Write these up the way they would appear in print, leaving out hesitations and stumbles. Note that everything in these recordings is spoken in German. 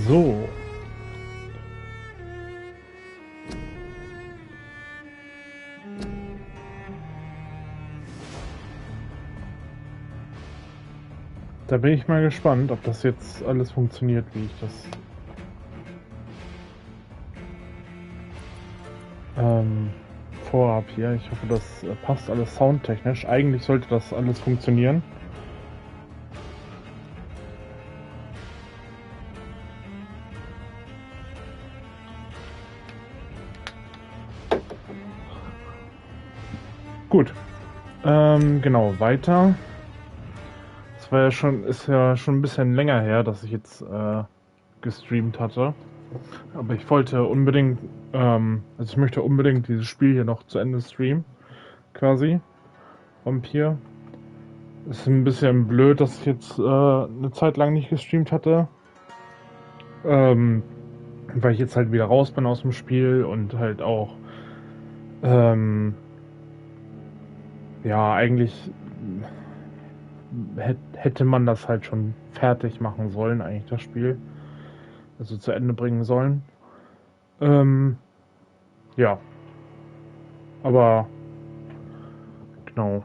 So. Da bin ich mal gespannt, ob das jetzt alles funktioniert, wie ich das vorhab hier. Ich hoffe, das passt alles soundtechnisch. Eigentlich sollte das alles funktionieren. Gut. Genau, weiter. Das war ja schon, ist ja schon ein bisschen länger her, dass ich jetzt gestreamt hatte. Aber ich wollte unbedingt, also ich möchte unbedingt dieses Spiel hier noch zu Ende streamen. Quasi. Vampyr. Ist ein bisschen blöd, dass ich jetzt eine Zeit lang nicht gestreamt hatte. Weil ich jetzt halt wieder raus bin aus dem Spiel und halt auch ja, eigentlich hätte man das halt schon fertig machen sollen, eigentlich das Spiel. Also zu Ende bringen sollen. Ja. Aber genau.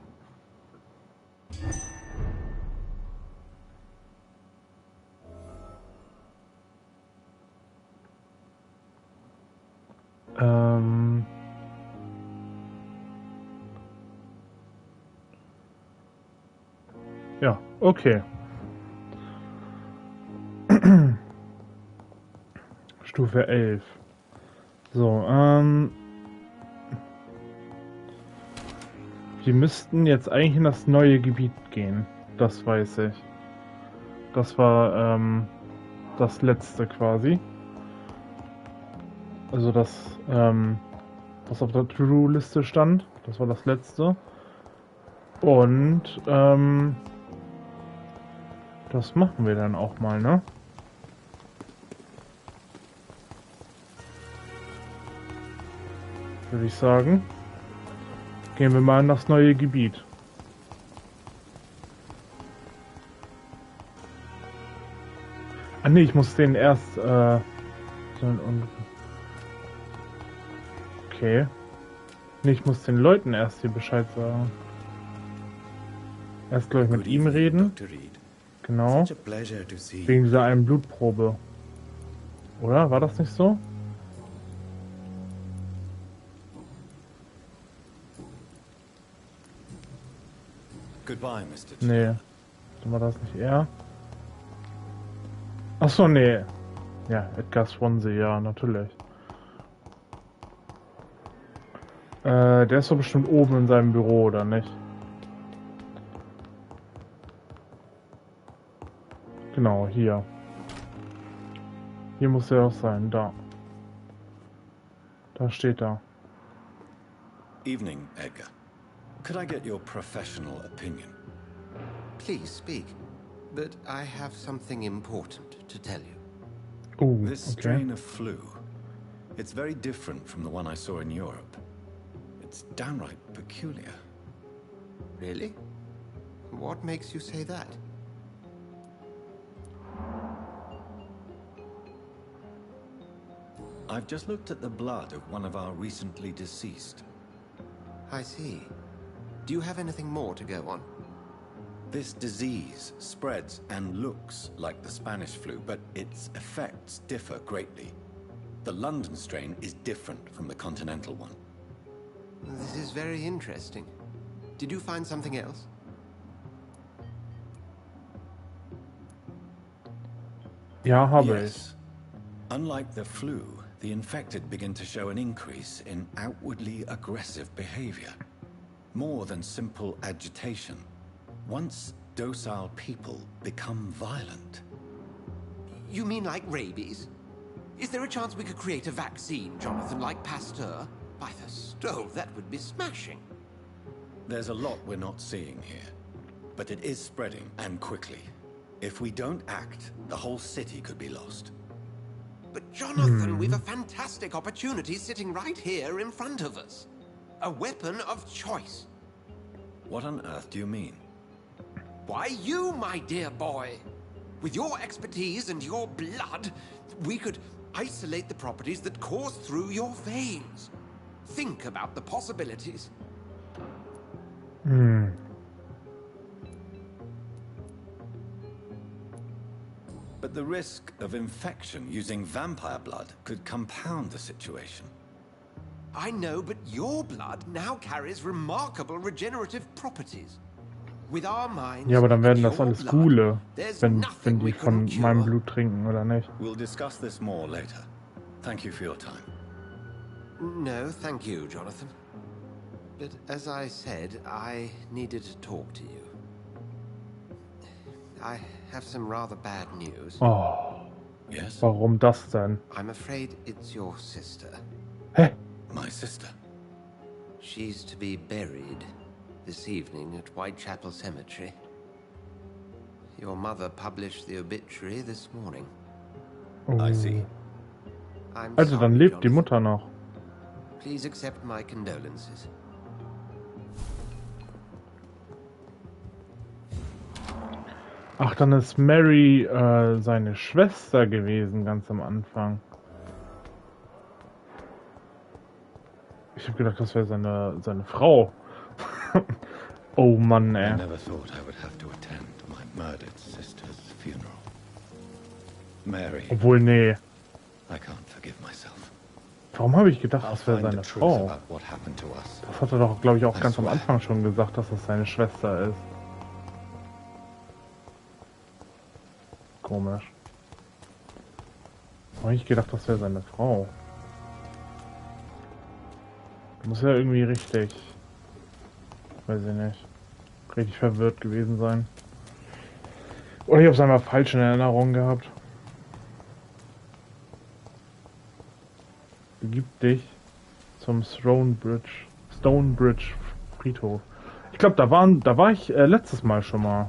Ja, okay. Stufe 11. So, wir müssten jetzt eigentlich in das neue Gebiet gehen. Das weiß ich. Das war, das letzte quasi. Also das, was auf der To-Do-Liste stand. Das war das letzte. Und, das machen wir dann auch mal, ne? Würde ich sagen. Gehen wir mal in das neue Gebiet. Ah ne, ich muss den erst, okay. Nee, ich muss den Leuten erst hier Bescheid sagen. Erst, glaube ich, mit ihm reden. Genau. Wegen dieser einen Blutprobe. Oder? War das nicht so? Nee. War das nicht er? Achso, nee. Ja, Edgar Swansea, ja, natürlich. Der ist doch bestimmt oben in seinem Büro, oder nicht? Genau, hier. Hier muss er auch sein, da. Da steht er. Evening, Edgar. Could I get your professional opinion? Please speak, but I have something important to tell you. Oh, This strain of flu, it's very different from the one I saw in Europe. It's downright peculiar. Really? What makes you say that? I've just looked at the blood of one of our recently deceased. I see. Do you have anything more to go on? This disease spreads and looks like the Spanish flu, but its effects differ greatly. The London strain is different from the continental one. This is very interesting. Did you find something else? Ja, habe Yes. Unlike the flu, the infected begin to show an increase in outwardly aggressive behavior. More than simple agitation. Once docile people become violent. You mean like rabies? Is there a chance we could create a vaccine, Jonathan, like Pasteur? By the stove, that would be smashing. There's a lot we're not seeing here. But it is spreading, and quickly. If we don't act, the whole city could be lost. But Jonathan, we've a fantastic opportunity sitting right here in front of us. A weapon of choice. What on earth do you mean? Why, you, my dear boy. With your expertise and your blood, we could isolate the properties that course through your veins. Think about the possibilities. But the risk of infection using vampire blood could compound the situation. I know, but your blood now carries remarkable regenerative properties. With our minds, Ja, aber dann werden and das your alles blood, Ghule, there's wenn nothing die we von couldn't meinem cure. Blut trinken, oder nicht? We'll discuss this more later. Thank you for your time. No, thank you, Jonathan. But as I said, I needed to talk to you. I have some rather bad news. Oh, Yes? warum das denn? I'm afraid it's your sister. Hä? My sister. She's to be buried this evening at Whitechapel Cemetery. Your mother published the obituary this morning. Oh. I see. I'm Also, dann sorry, lebt die Jonathan. Mutter noch. Please accept my condolences. Ach, dann ist Mary seine Schwester gewesen, ganz am Anfang. Ich habe gedacht, das wäre seine Frau. Oh Mann, I ey. never thought I would have to attend my murdered sister's funeral. Mary, Obwohl, nee. I can't forgive myself. Warum habe ich gedacht, I'll das wäre find the seine truth Frau? about what happened to us. Das hat er doch, glaube ich, auch I ganz am swear. Anfang schon gesagt, dass das seine Schwester ist. Komisch. Habe ich gedacht, das wäre seine Frau. Muss ja irgendwie richtig, weiß ich nicht, richtig verwirrt gewesen sein. Oder ich habe es einfach falsch in Erinnerung gehabt. Begib dich zum Stonebridge Friedhof. Ich glaube, da war ich letztes Mal schon mal.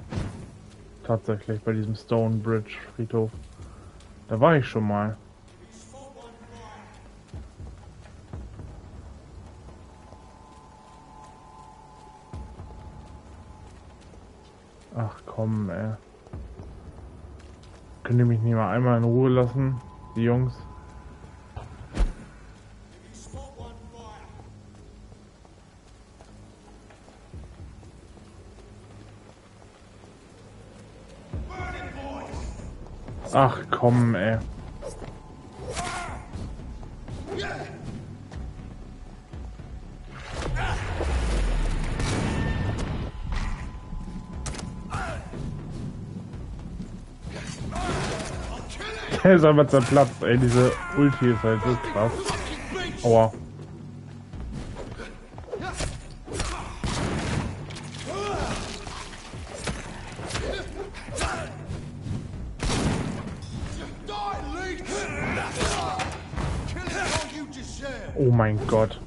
Tatsächlich bei diesem Stonebridge Friedhof. Da war ich schon mal. Ach komm, ey. Könnt ihr mich nicht mal einmal in Ruhe lassen, die Jungs? Ach komm, ey. Der ist einfach zerplatzt, ey. Diese Ulti ist halt so krass. Aua. Oh mein Gott.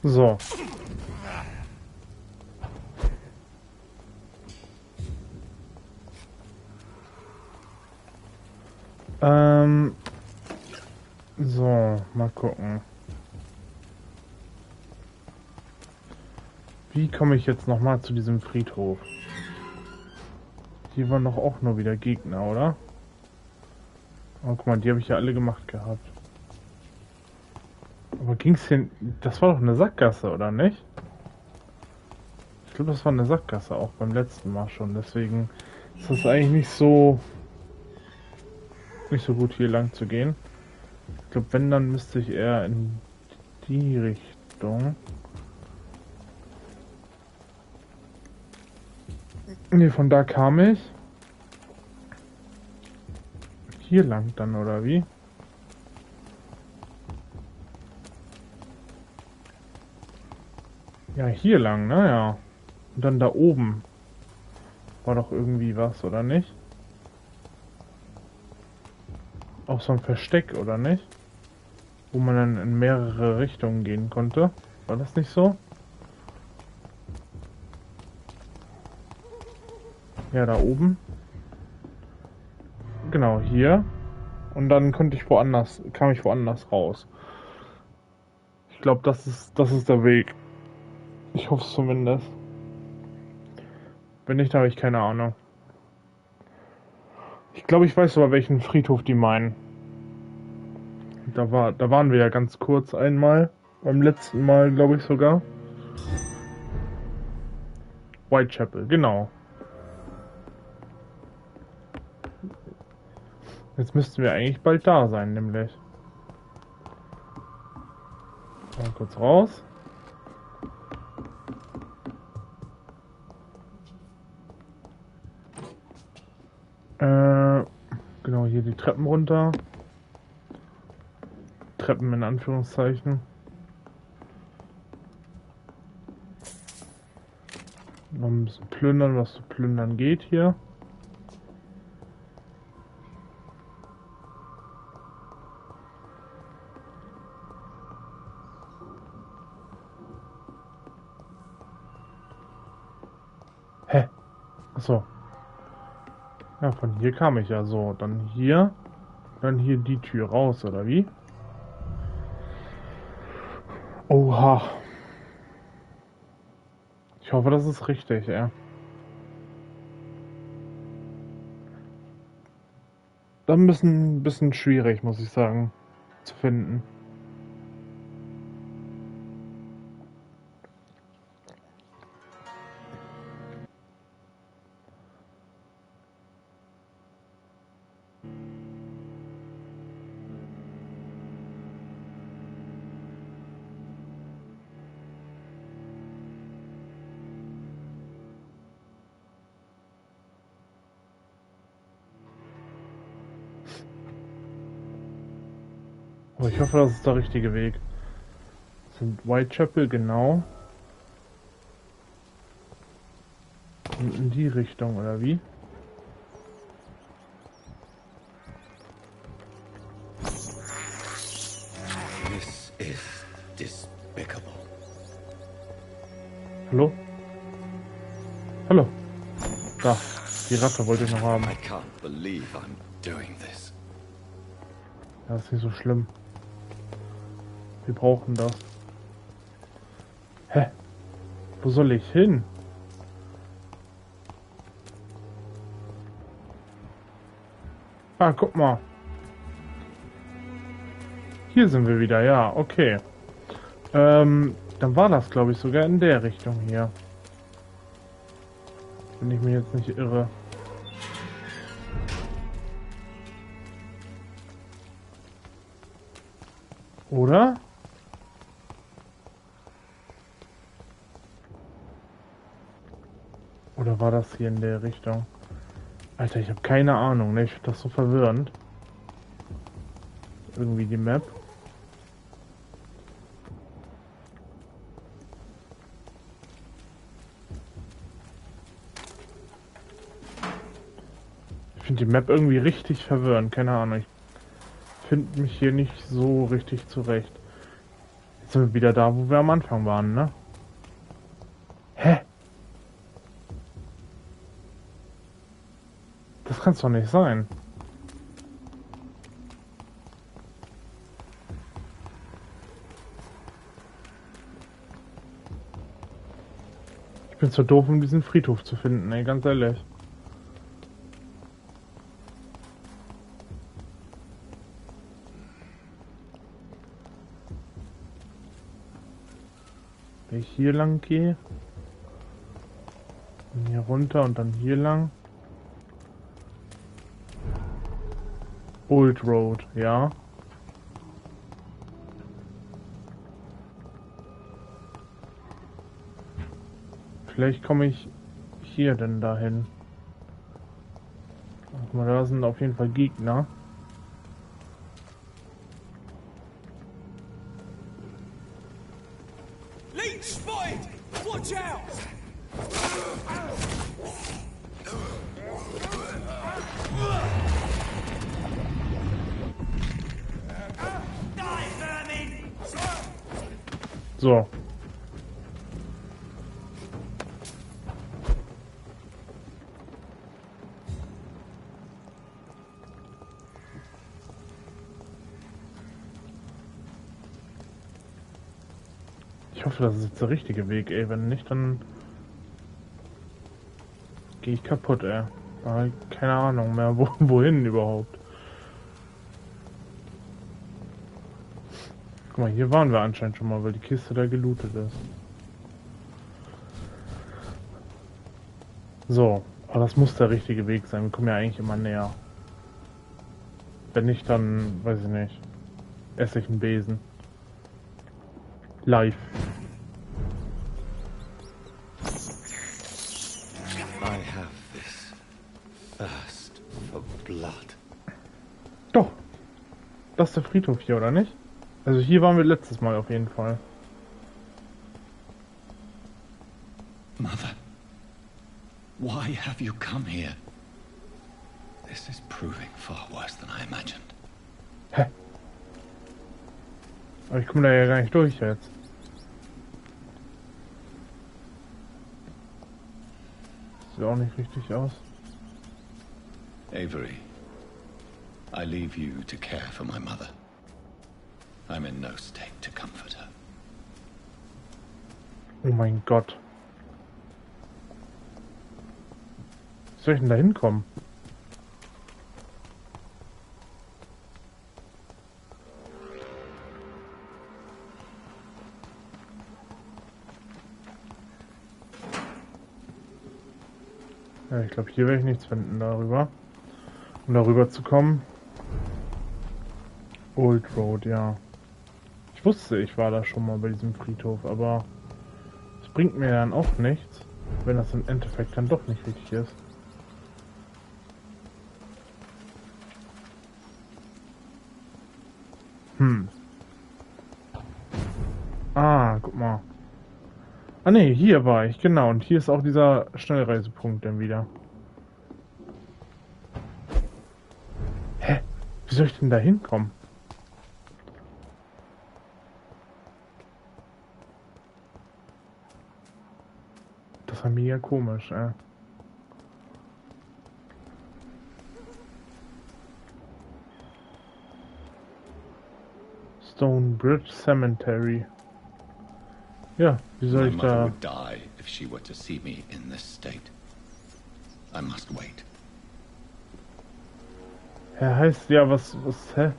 So. So, mal gucken. Wie komme ich jetzt nochmal zu diesem Friedhof? Hier waren doch auch nur wieder Gegner, oder? Oh, guck mal, die habe ich ja alle gemacht gehabt. Aber ging's hier... Das war doch eine Sackgasse, oder nicht? Ich glaube, das war eine Sackgasse, auch beim letzten Mal schon. Deswegen ist das eigentlich nicht so gut, hier lang zu gehen. Ich glaube, wenn, dann müsste ich eher in die Richtung. Ne, von da kam ich. Hier lang dann, oder wie? Ja, hier lang, naja. Und dann da oben war doch irgendwie was, oder nicht? Auch so ein Versteck, oder nicht? Wo man dann in mehrere Richtungen gehen konnte. War das nicht so? Ja, da oben. Genau, hier. Und dann kam ich woanders raus. Ich glaube, das ist der Weg. Ich hoffe es zumindest. Wenn nicht, habe ich keine Ahnung. Ich glaube, ich weiß aber, welchen Friedhof die meinen. Da waren wir ja ganz kurz einmal. Beim letzten Mal, glaube ich sogar. Whitechapel, genau. Jetzt müssten wir eigentlich bald da sein, nämlich. Mal kurz raus. Genau, hier die Treppen runter. Treppen in Anführungszeichen. Noch ein bisschen plündern, was zu plündern geht hier. Hä? Achso. Ja, von hier kam ich ja so. Dann hier die Tür raus, oder wie? Oha. Ich hoffe, das ist richtig, ja. Dann ein bisschen schwierig, muss ich sagen, zu finden. Aber ich hoffe, das ist der richtige Weg. Das sind Whitechapel, genau. Und in die Richtung, oder wie? This is despicable. Hallo? Hallo. Da, die Ratte wollte ich noch haben. I can't believe I'm doing this. Das ist nicht so schlimm. Wir brauchen das. Hä? Wo soll ich hin? Ah, guck mal. Hier sind wir wieder, ja, okay. Dann war das, glaube ich, sogar in der Richtung hier. Wenn ich mich jetzt nicht irre. Oder? Oder war das hier in der Richtung? Alter, ich habe keine Ahnung, ne? Ich finde das so verwirrend. Irgendwie die Map. Ich finde die Map irgendwie richtig verwirrend, keine Ahnung. Ich finde mich hier nicht so richtig zurecht. Jetzt sind wir wieder da, wo wir am Anfang waren, ne? Hä? Das kann's doch nicht sein. Ich bin zu doof, um diesen Friedhof zu finden, ey, ganz ehrlich. Wenn ich hier lang gehe, und hier runter und dann hier lang. Old Road, ja. Vielleicht komme ich hier denn dahin. Guck mal, da sind auf jeden Fall Gegner. Leech spotted! Watch out! So. Ich hoffe, das ist jetzt der richtige Weg, ey. Wenn nicht, dann gehe ich kaputt, ey. Keine Ahnung mehr, wohin überhaupt. Guck mal, hier waren wir anscheinend schon mal, weil die Kiste da gelootet ist. So, aber das muss der richtige Weg sein. Wir kommen ja eigentlich immer näher. Wenn nicht, dann, weiß ich nicht, esse ich einen Besen. Live. I have this thirst for blood. Doch. Das ist der Friedhof hier, oder nicht? Also hier waren wir letztes Mal auf jeden Fall. Mother, why have you come here? This is proving far worse than I imagined. Hä? Aber ich komme da ja gar nicht durch jetzt. Sieht auch nicht richtig aus. Avery, I leave you to care for my mother. I'm in no state to comfort her. Oh mein Gott. Wie soll ich denn da hinkommen? Ja, ich glaube, hier werde ich nichts finden darüber. Um darüber zu kommen. Old Road, ja. Ich wusste, ich war da schon mal bei diesem Friedhof, aber es bringt mir dann auch nichts, wenn das im Endeffekt dann doch nicht richtig ist. Ah, guck mal. Ah ne, hier war ich, genau. Und hier ist auch dieser Schnellreisepunkt dann wieder. Hä? Wie soll ich denn da hinkommen? Das war mega komisch, ey. Stone Bridge Cemetery. Ja, wie soll My ich mother da... would die if she were to see me in this state. I must wait. Hä, heißt ja, hä?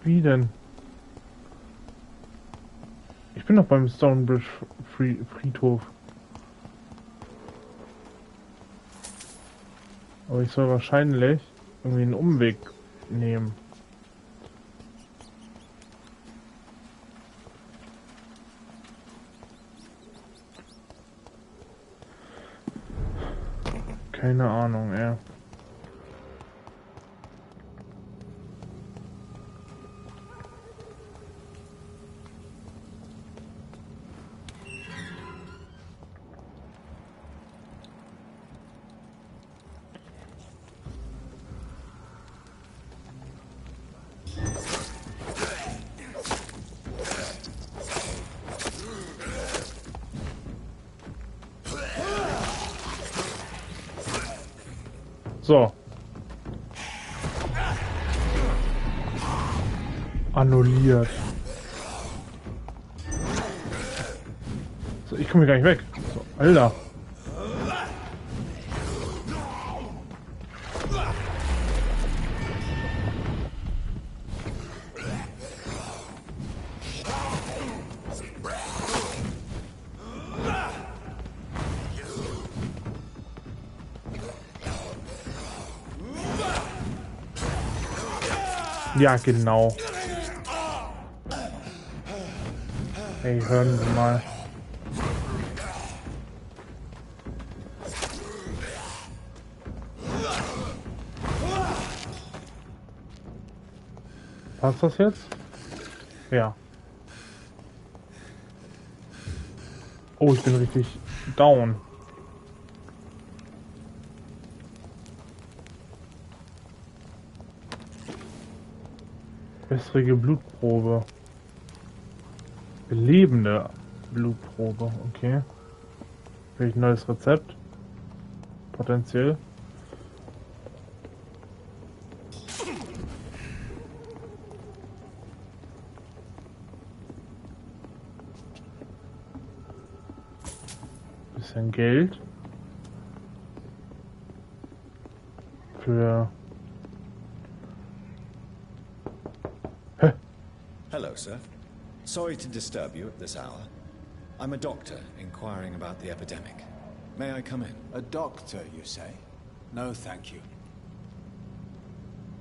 Wie denn? Ich bin doch beim Stonebridge Friedhof. Aber ich soll wahrscheinlich irgendwie einen Umweg nehmen. Keine Ahnung, ey. So. Annulliert. So, ich komme hier gar nicht weg. So, Alter. Ja, genau. Hey, hören Sie mal. Passt das jetzt? Ja. Oh, ich bin richtig down. Wässrige Blutprobe. Belebende Blutprobe, okay. Vielleicht ein neues Rezept. Potenziell. Bisschen Geld. Für... Hä? Hello, sir. Sorry to disturb you at this hour. I'm a doctor inquiring about the epidemic. May I come in? A doctor, you say? No, thank you.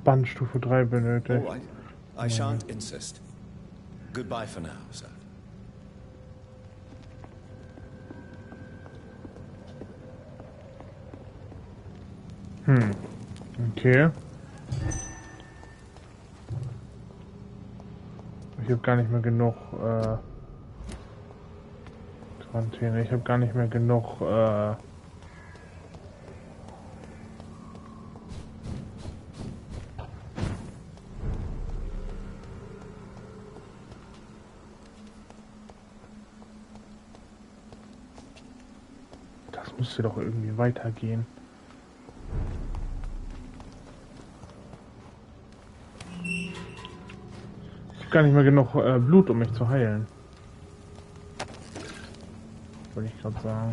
Bandstufe 3 All benötigt. right. I shan't insist. Goodbye for now, sir. Okay. Ich habe gar nicht mehr genug Quarantäne. Ich habe gar nicht mehr genug das müsste doch irgendwie weitergehen. Gar nicht mehr genug Blut, um mich zu heilen. Wollte ich gerade sagen.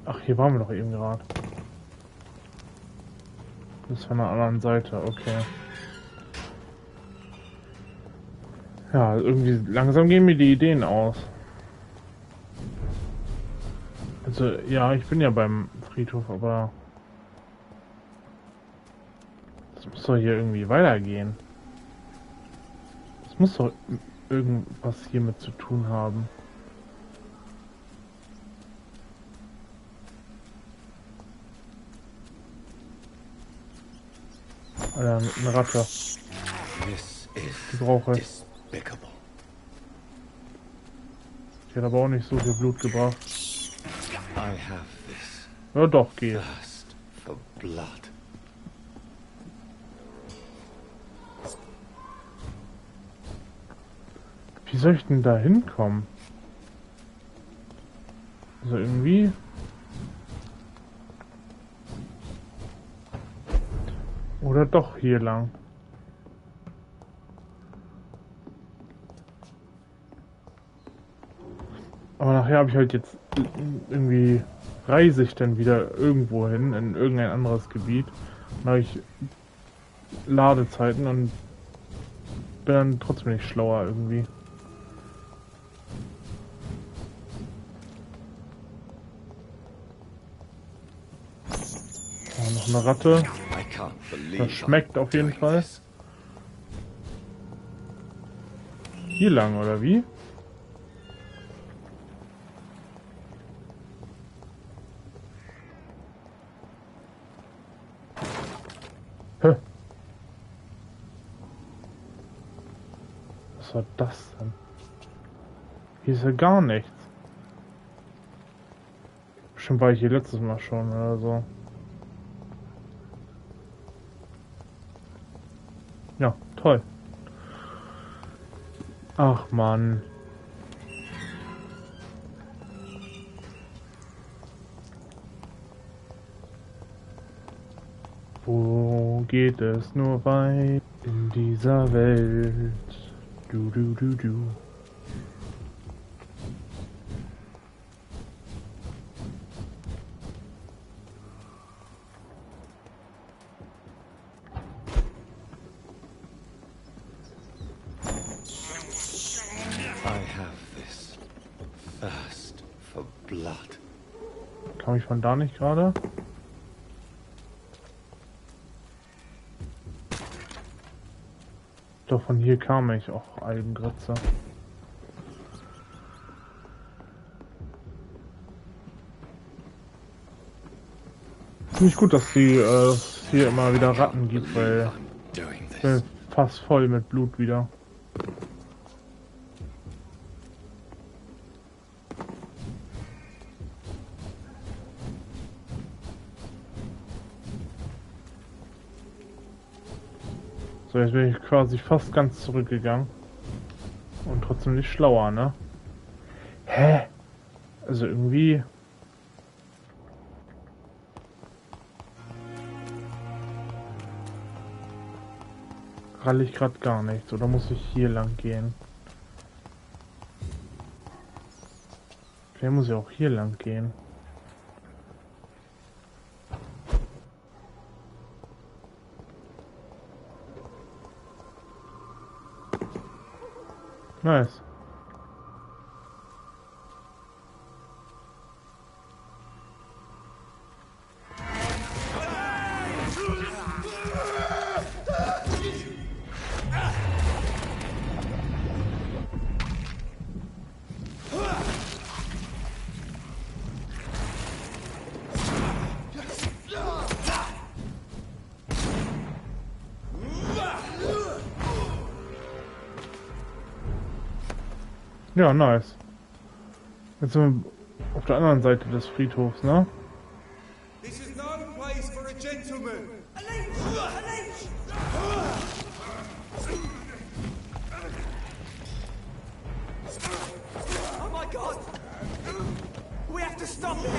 Ach, hier waren wir doch eben gerade. Das ist von der anderen Seite, okay. Ja, irgendwie langsam gehen mir die Ideen aus. Also, ja, ich bin ja beim Friedhof, aber... Das muss doch hier irgendwie weitergehen. Das muss doch irgendwas hiermit zu tun haben. Alter, eine Ratte. This Die is brauche ich. despicable. Die hat aber auch nicht so viel Blut gebracht. I have this Ja doch, geht. thirst for blood. Wie soll ich denn da hinkommen? Also irgendwie... Oder doch hier lang. Aber nachher habe ich halt jetzt irgendwie... Reise ich dann wieder irgendwo hin, in irgendein anderes Gebiet. Dann habe ich Ladezeiten und bin dann trotzdem nicht schlauer irgendwie. Noch eine Ratte. I can't believe Das schmeckt I'm auf jeden doing Fall. this. Hier lang, oder wie? Hä? Was war das denn? Hier ist ja gar nichts. Bestimmt war ich hier letztes Mal schon oder so. Ja, toll. Ach Mann. Wo geht es nur weit in dieser Welt? Du, du, du, du. I have this thirst for blood. Kam ich von da nicht gerade? Doch von hier kam ich auch Algengritze. Ziemlich gut, dass es hier immer wieder Ratten gibt, weil I'm doing ich bin this. fast voll mit Blut wieder. So, jetzt bin ich quasi fast ganz zurückgegangen. Und trotzdem nicht schlauer, ne? Hä? Also irgendwie... ralle ich gerade gar nichts. Oder muss ich hier lang gehen? Vielleicht muss ich auch hier lang gehen. Nice. Ja, nice. Jetzt sind wir auf der anderen Seite des Friedhofs, ne? This is no place for a gentleman. Oh my God! We have to stop him.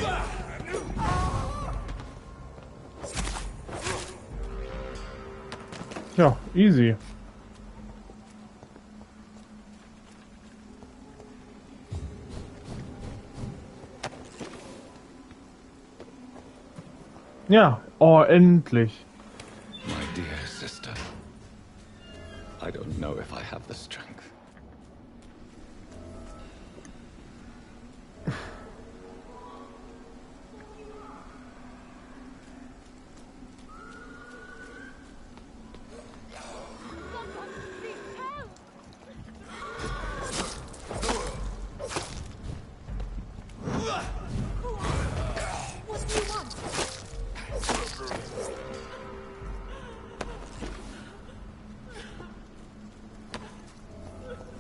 Ja, easy. Ja, oh, endlich. My dear sister, I don't know if I have the strength.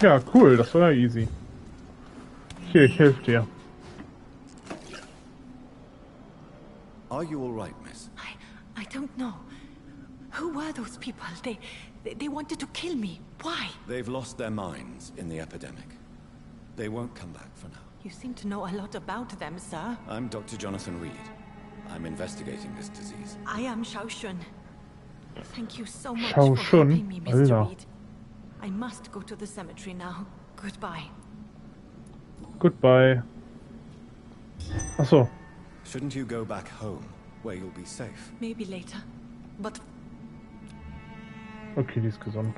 Ja, cool, das war ja easy. Hier, ich helfe dir. Are you all right, miss? I don't know. Who were those people? They wanted to kill me. Why? They've lost their minds in the epidemic. They won't come back for now. You seem to know a lot about them, sir. I'm Dr. Jonathan Reed. I'm investigating this disease. I am Shao Shun. Thank you so much Shao for Shun? helping me, Mr. Alter. Reed. I must go to the cemetery now. Goodbye. Goodbye. Ach so. Shouldn't you go back home, where you'll be safe? Maybe later. But Okay, die ist gesund.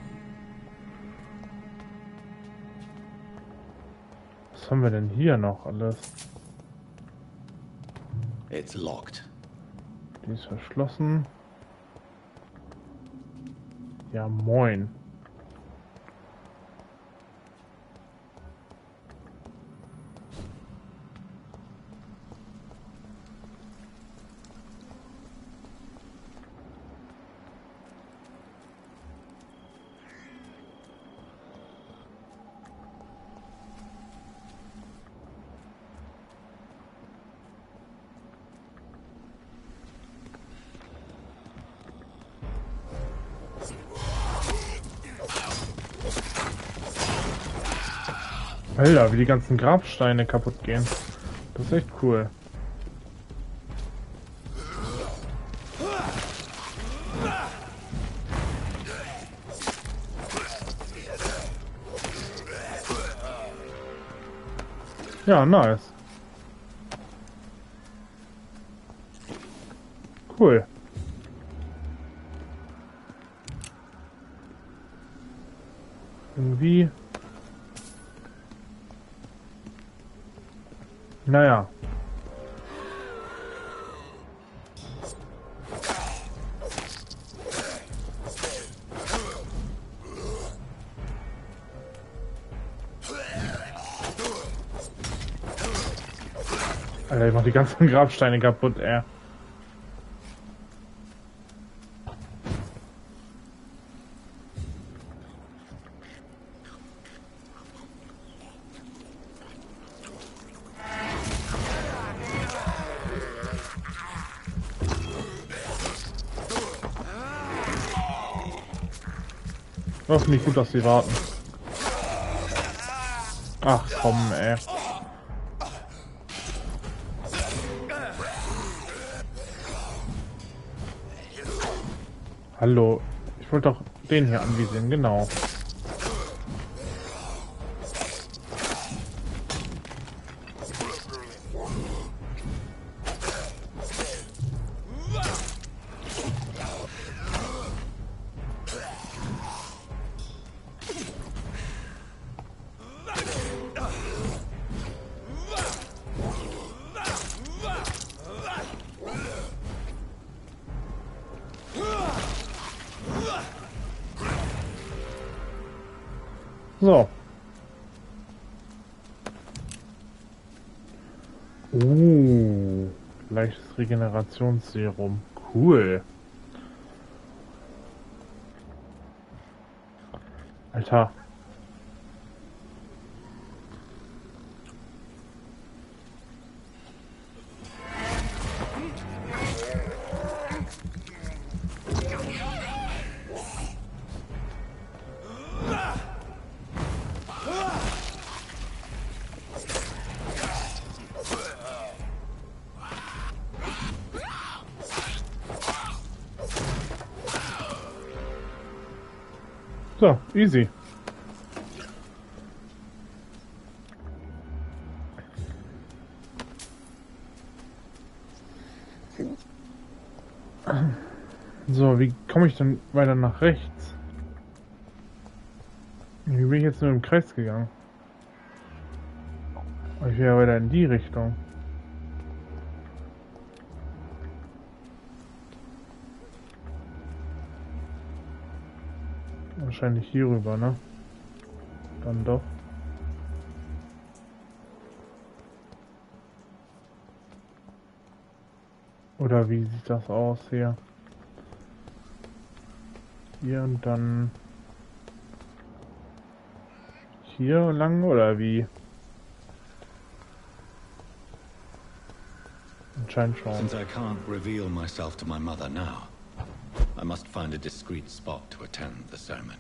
Was haben wir denn hier noch alles? It's locked. Die ist verschlossen. Ja, moin. Alter, wie die ganzen Grabsteine kaputt gehen. Das ist echt cool. Ja, nice. Cool. Irgendwie... Naja. Alter, ich mach die ganzen Grabsteine kaputt, ey. Das ist nicht gut, dass sie warten. Ach komm, ey. Hallo. Ich wollte doch den hier anvisieren, genau. So. Leichtes Regenerationsserum. Cool. Alter. So, easy. So, wie komme ich denn weiter nach rechts? Wie bin ich jetzt nur im Kreis gegangen? Ich will ja weiter in die Richtung. Wahrscheinlich hier rüber, ne? Dann doch. Oder wie sieht das aus hier? Hier und dann hier lang oder wie? Anscheinend schon. Since I can't reveal myself to my mother now, I must find a discreet spot to attend the ceremony.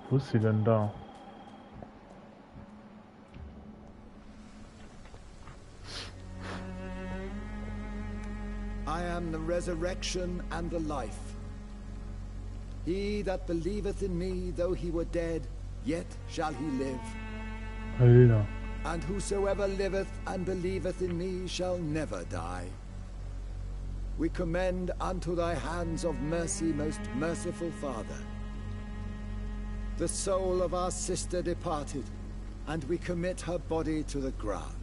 Wo ist sie denn da? I am the resurrection and the life. He that believeth in me, though he were dead, yet shall he live. Alter. And whosoever liveth and believeth in me shall never die. We commend unto thy hands of mercy, most merciful Father, the soul of our sister departed, and we commit her body to the ground.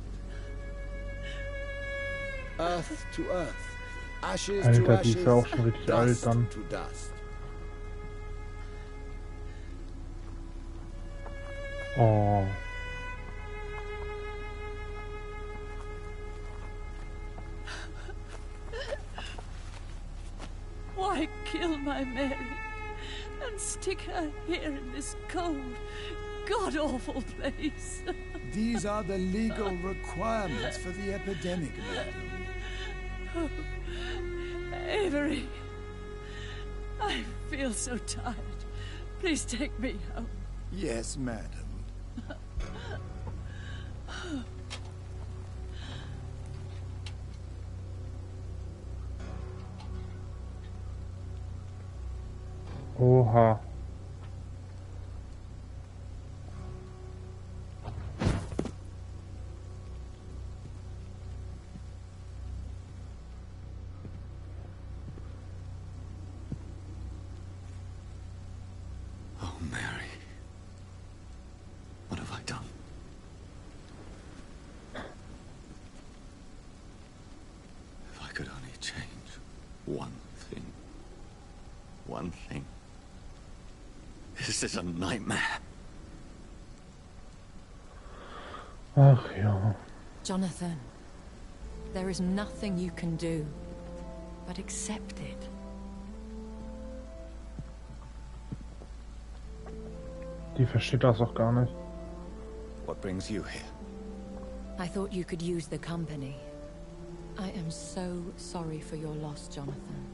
Earth to earth, ashes to Alter, die ashes, ist ja auch schon richtig alt dust dann. to dust. Oh. Why kill my Mary and stick her here in this cold, god-awful place? These are the legal requirements for the epidemic, madam. Avery, I feel so tired. Please take me home. Yes, madam. Oha. Oh, Mary. What have I done? If I could only change one thing. One thing. This is a nightmare. Ach ja. Jonathan, there is nothing you can do but accept it. Die versteht das auch gar nicht. What brings you here? I thought you could use the company. I am so sorry for your loss, Jonathan.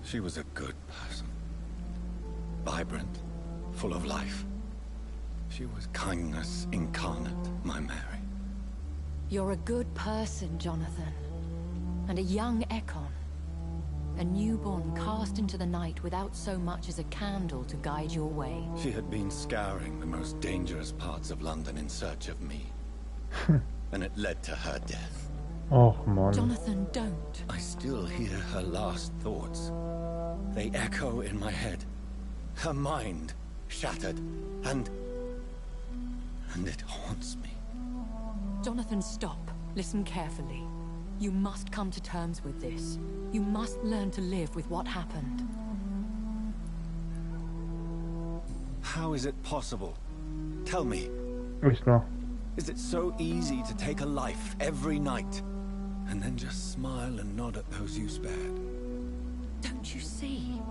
She was a good person. Vibrant, full of life. She was kindness incarnate, my Mary. You're a good person, Jonathan. And a young Ekon. A newborn cast into the night without so much as a candle to guide your way. She had been scouring the most dangerous parts of London in search of me. And it led to her death. Oh, man. Jonathan, don't. I still hear her last thoughts. They echo in my head. Her mind shattered, and it haunts me. Jonathan, stop. Listen carefully. You must come to terms with this. You must learn to live with what happened. How is it possible? Tell me. Nicht wahr. Is it so easy to take a life every night and then just smile and nod at those you spared? Don't you see?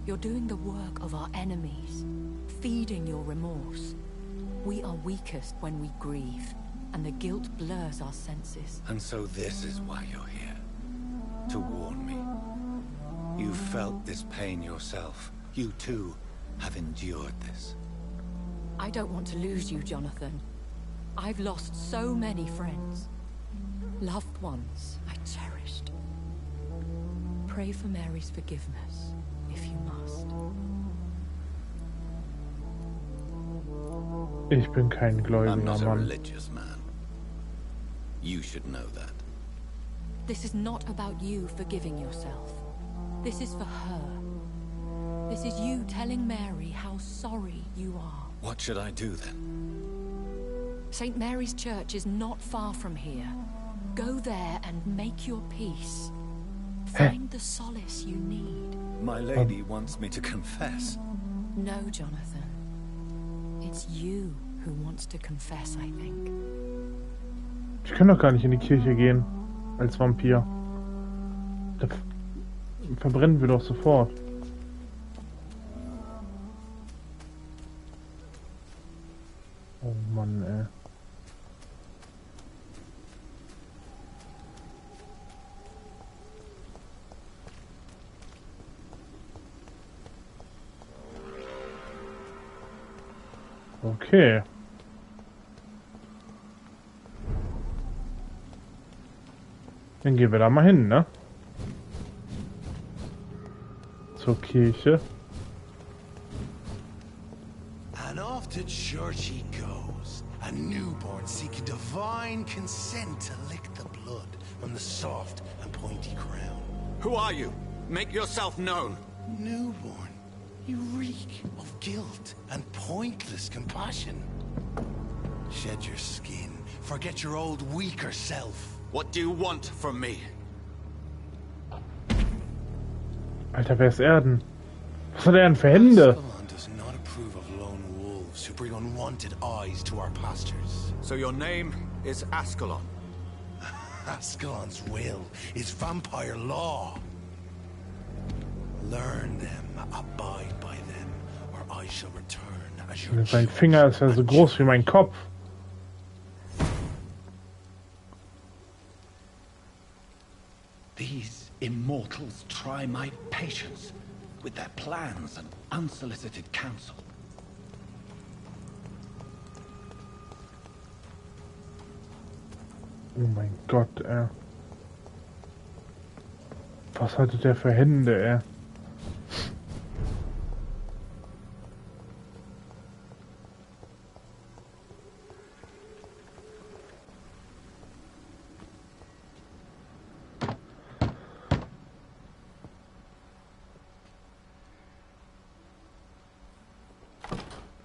You're doing the work of our enemies, feeding your remorse. We are weakest when we grieve, and the guilt blurs our senses. And so this is why you're here. To warn me. You felt this pain yourself. You too have endured this. I don't want to lose you, Jonathan. I've lost so many friends. Loved ones I cherished. Pray for Mary's forgiveness, if you must. Ich bin kein I'm gläubiger not a Mann. religious man. You should know that. This is not about you forgiving yourself. This is for her. This is you telling Mary how sorry you are. What should I do then? St. Mary's Church is not far from here. Go there and make your peace. Find the solace you need. My lady wants me to confess. No, Jonathan. It's you who wants to confess, I think. Ich kann doch gar nicht in die Kirche gehen. Als Vampir. Da verbrennen wir doch sofort. Oh Mann, ey. Okay. Dann gehen wir da mal hin, ne? Zur Kirche. And off to church he goes, a newborn seeking divine consent to lick the blood from the soft and pointy crown. Who are you? Make yourself known. Newborn, you reek of guilt and pointless compassion. Shed your skin, forget your old weaker self. What do you want from me? Alter, wer ist er denn? Was hat er denn für Hände? Ascalon does not approve of lone wolves who bring unwanted eyes to our pastures. So your name is Ascalon. Ascalon's will is vampire law. Learn them, abide by them, or I shall return as your Sein Finger ist ja so groß wie mein Kopf. These immortals try my patience with their plans and unsolicited counsel. Oh mein Gott, ey. Was hatte der für Hände, ey?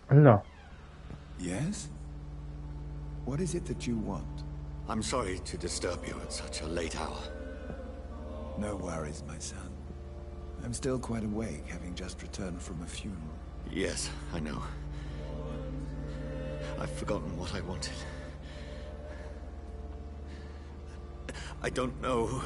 Alter. Yes? What is it that you want? I'm sorry to disturb you at such a late hour. No worries, my son. I'm still quite awake, having just returned from a funeral. Yes, I know. I've forgotten what I wanted. I don't know.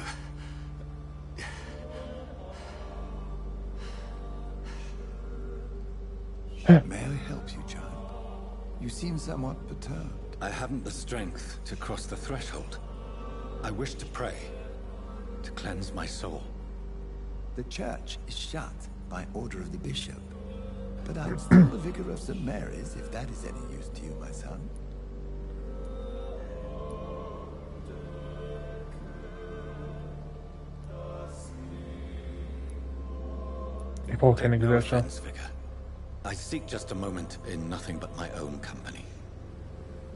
seem somewhat perturbed. I haven't the strength to cross the threshold. I wish to pray, to cleanse my soul. The church is shut by order of the bishop. But I'm still the vicar of St. Mary's, if that is any use to you, my son. Ich brauche keine No Gesellschaft. offense, Vicar. I seek just a moment in nothing but my own company.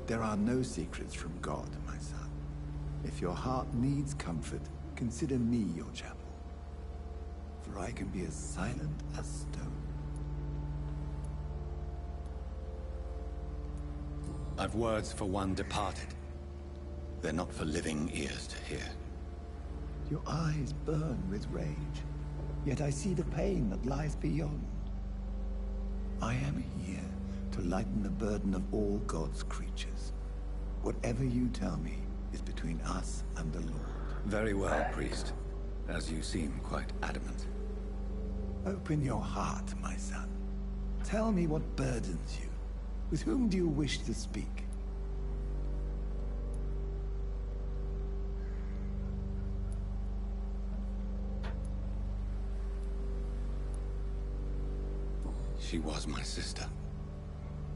There are no secrets from God, my son. If your heart needs comfort, consider me your chapel. For I can be as silent as stone. I've words for one departed. They're not for living ears to hear. Your eyes burn with rage, yet I see the pain that lies beyond. I am here to lighten the burden of all God's creatures. Whatever you tell me is between us and the Lord. Very well, priest. As you seem quite adamant. Open your heart, my son. Tell me what burdens you. With whom do you wish to speak? She was my sister.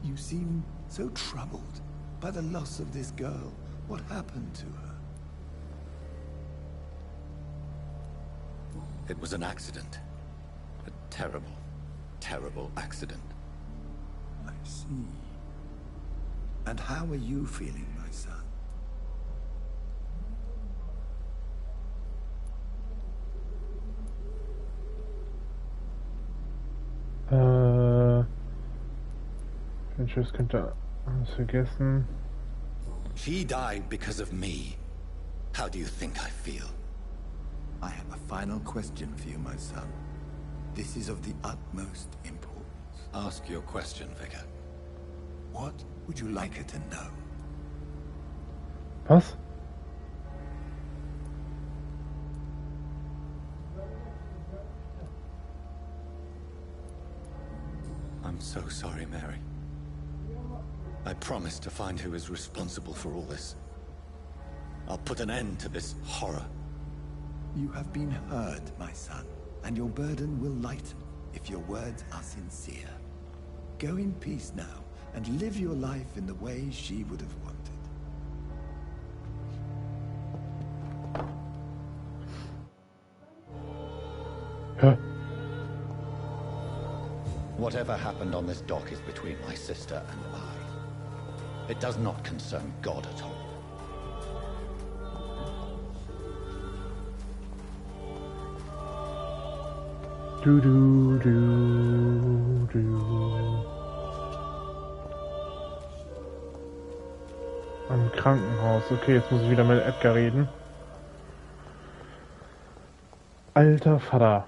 You seem so troubled by the loss of this girl. What happened to her? It was an accident. A terrible, terrible accident. I see. And how are you feeling, my son? Ich könnte alles vergessen. She died because of me. How do you think I feel? I have a final question for you, my son. This is of the utmost importance. Ask your question, Vicar. What would you like her to know? Was? I'm so sorry, Mary. I promise to find who is responsible for all this. I'll put an end to this horror. You have been heard, my son, and your burden will lighten if your words are sincere. Go in peace now, and live your life in the way she would have wanted. Huh? Whatever happened on this dock is between my sister and I. It does not concern God at all. Du, du, du, du. Am Krankenhaus. Okay, jetzt muss ich wieder mit Edgar reden. Alter Vater.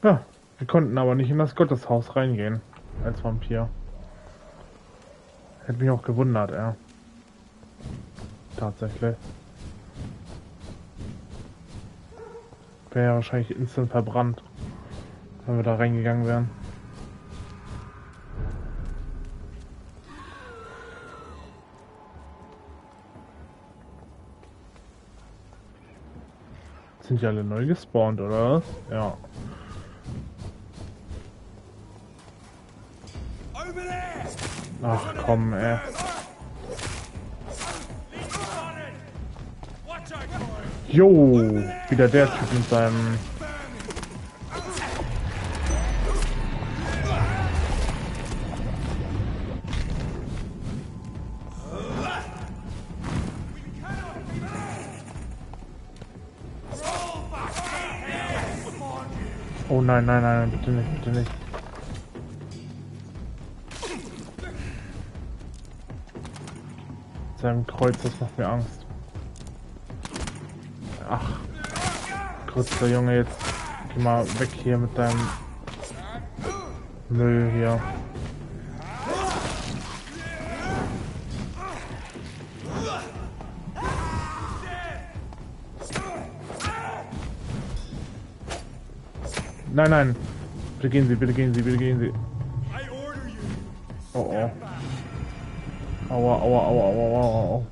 Ja, wir konnten aber nicht in das Gotteshaus reingehen. Als Vampir. Hätte mich auch gewundert, ja. Tatsächlich. Wäre ja wahrscheinlich instant verbrannt, wenn wir da reingegangen wären. Sind die alle neu gespawnt, oder was? Ja. Ach komm, ey. Jo, wieder der Typ mit seinem... Oh nein, nein, nein, bitte nicht, bitte nicht. Seinem Kreuz, das macht mir Angst. Ach, kurzer Junge, jetzt geh mal weg hier mit deinem Müll hier. Nein, nein, bitte gehen Sie, bitte gehen Sie, bitte gehen Sie. Oh oh. Aua, aua, aua, aua, aua, aua.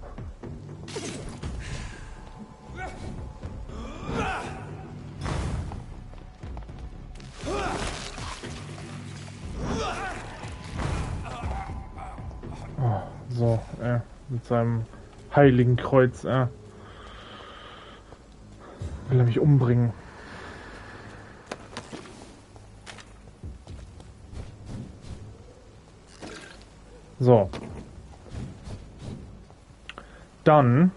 Oh, so, mit seinem heiligen Kreuz, will er mich umbringen. So. Dann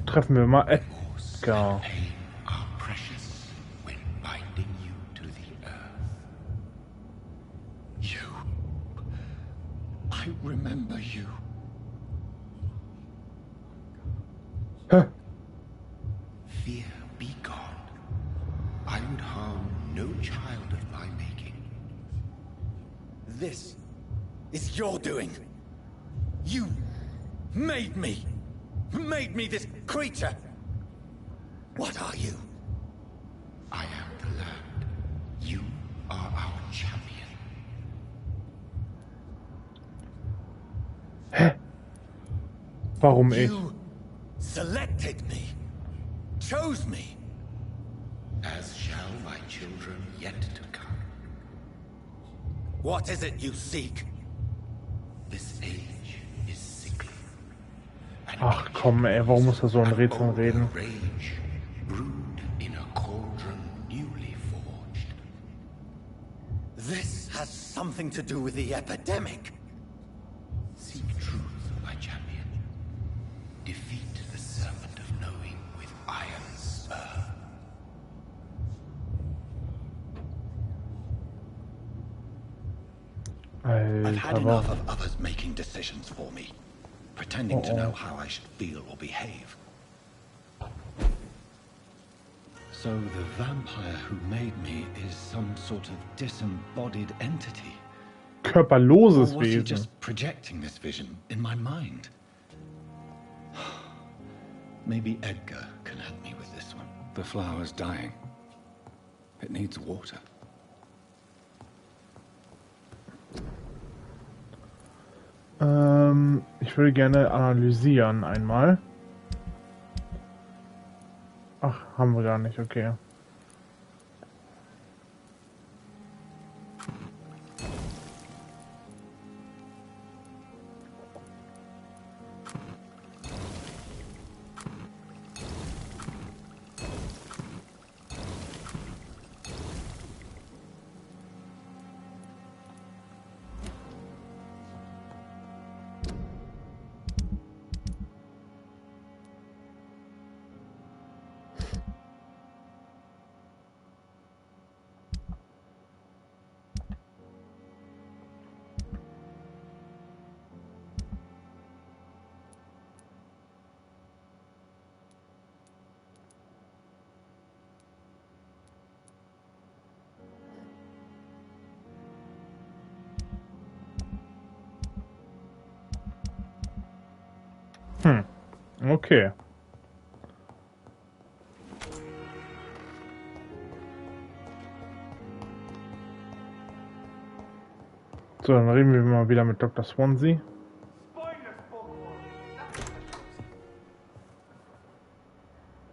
treffen wir mal Edgar. I remember you. Hä? Fear be gone. I would harm no child of my making. This is your doing. You made me. Made me this creature. What are you? I am the land. You are our champion. Hä? Warum ich? You selected me. Chose me. As shall my children yet to come. What is it you seek? This age is sickly. Ach komm, ey, warum muss er so in Rätseln reden? Rage brewed in a cauldron newly forged. This has something to do with the epidemic. Seek truth, my champion. Defeat the serpent of knowing with iron spur. I've had Alter, enough of others making decisions for me, pretending to know how I should feel or behave. So the vampire who made me is some sort of disembodied entity? körperloses Or was he Wesen. just projecting this vision in my mind? Maybe Edgar can help me with this one. The flower's dying. It needs water. Ich würde gerne analysieren einmal. Ach, haben wir gar nicht, okay. Okay. So, dann reden wir mal wieder mit Dr. Swansea.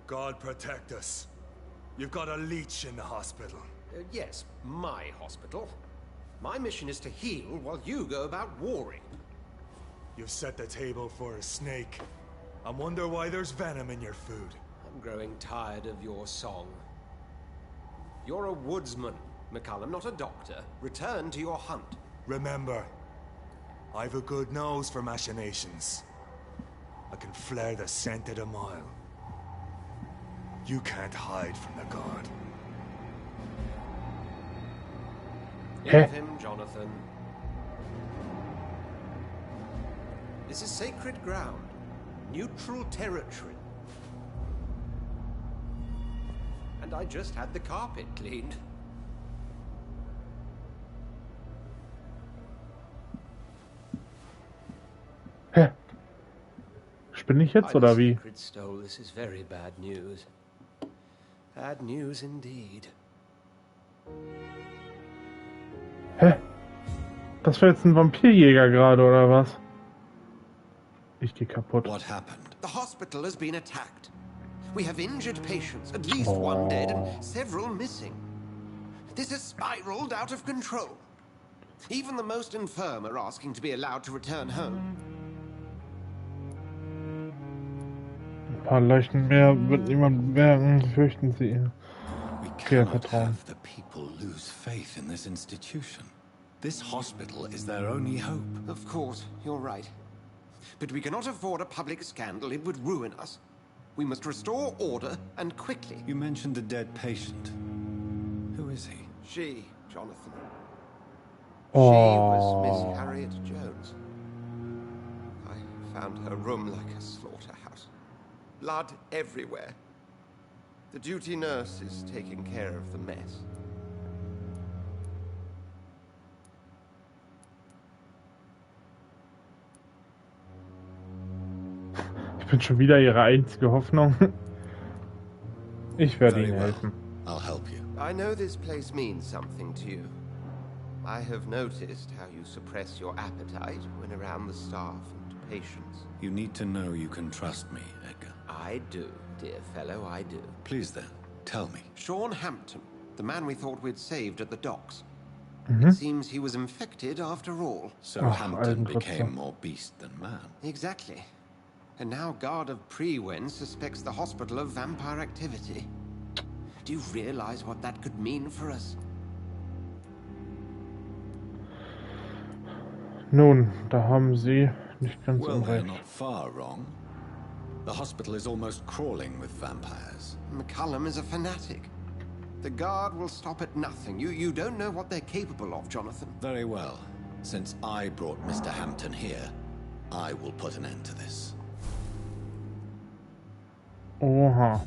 God protect us. You've got a leech in the hospital. Yes, my hospital. My mission is to heal while you go about warring. You've set the table for a snake. I wonder why there's venom in your food. I'm growing tired of your song. You're a woodsman, McCallum, not a doctor. Return to your hunt. Remember, I've a good nose for machinations. I can flare the scent at a mile. You can't hide from the god. Leave him, Jonathan. This is sacred ground. Neutral territory. And I just had the carpet cleaned. Hä? Spinne ich jetzt oder wie? Sacred stole. This is very bad news. Bad news indeed. Hä? Das war jetzt ein Vampirjäger gerade, oder was? Ich geh kaputt. What happened? The hospital has been attacked. We have injured patients, at least one dead and several missing. This has spiraled out of control. Even the most infirm are asking to be allowed to return home. Ein paar Leichen mehr wird niemand merken, fürchten sie. We Okay, cannot Vertrauen. have the people lose faith in this institution. This hospital is their only hope. Of course, you're right. But we cannot afford a public scandal. It would ruin us. We must restore order, and quickly. You mentioned a dead patient. Who is he? She, Jonathan. Oh. She was Miss Harriet Jones. I found her room like a slaughterhouse. Blood everywhere. The duty nurse is taking care of the mess. Ich bin schon wieder ihre einzige Hoffnung. Ich werde ihnen helfen. I'll help you. I know this place means something to you. I have noticed how you suppress your appetite when around the staff and patients. You need to know you can trust me, Edgar. I do, dear fellow, I do. Please then, tell me. Sean Hampton, the man we thought we'd saved at the docks. It seems he was infected after all. So Ach, Hampton Altenkotze. became more beast than man. Exactly. And now Guard of Prewen suspects the hospital of vampire activity. Do you realize what that could mean for us? Nun, da haben Sie nicht ganz Well, they're unrecht. not far wrong. The hospital is almost crawling with vampires. McCullum is a fanatic. The Guard will stop at nothing. You don't know what they're capable of, Jonathan. Very well. Since I brought Mr. Hampton here, I will put an end to this. Oha.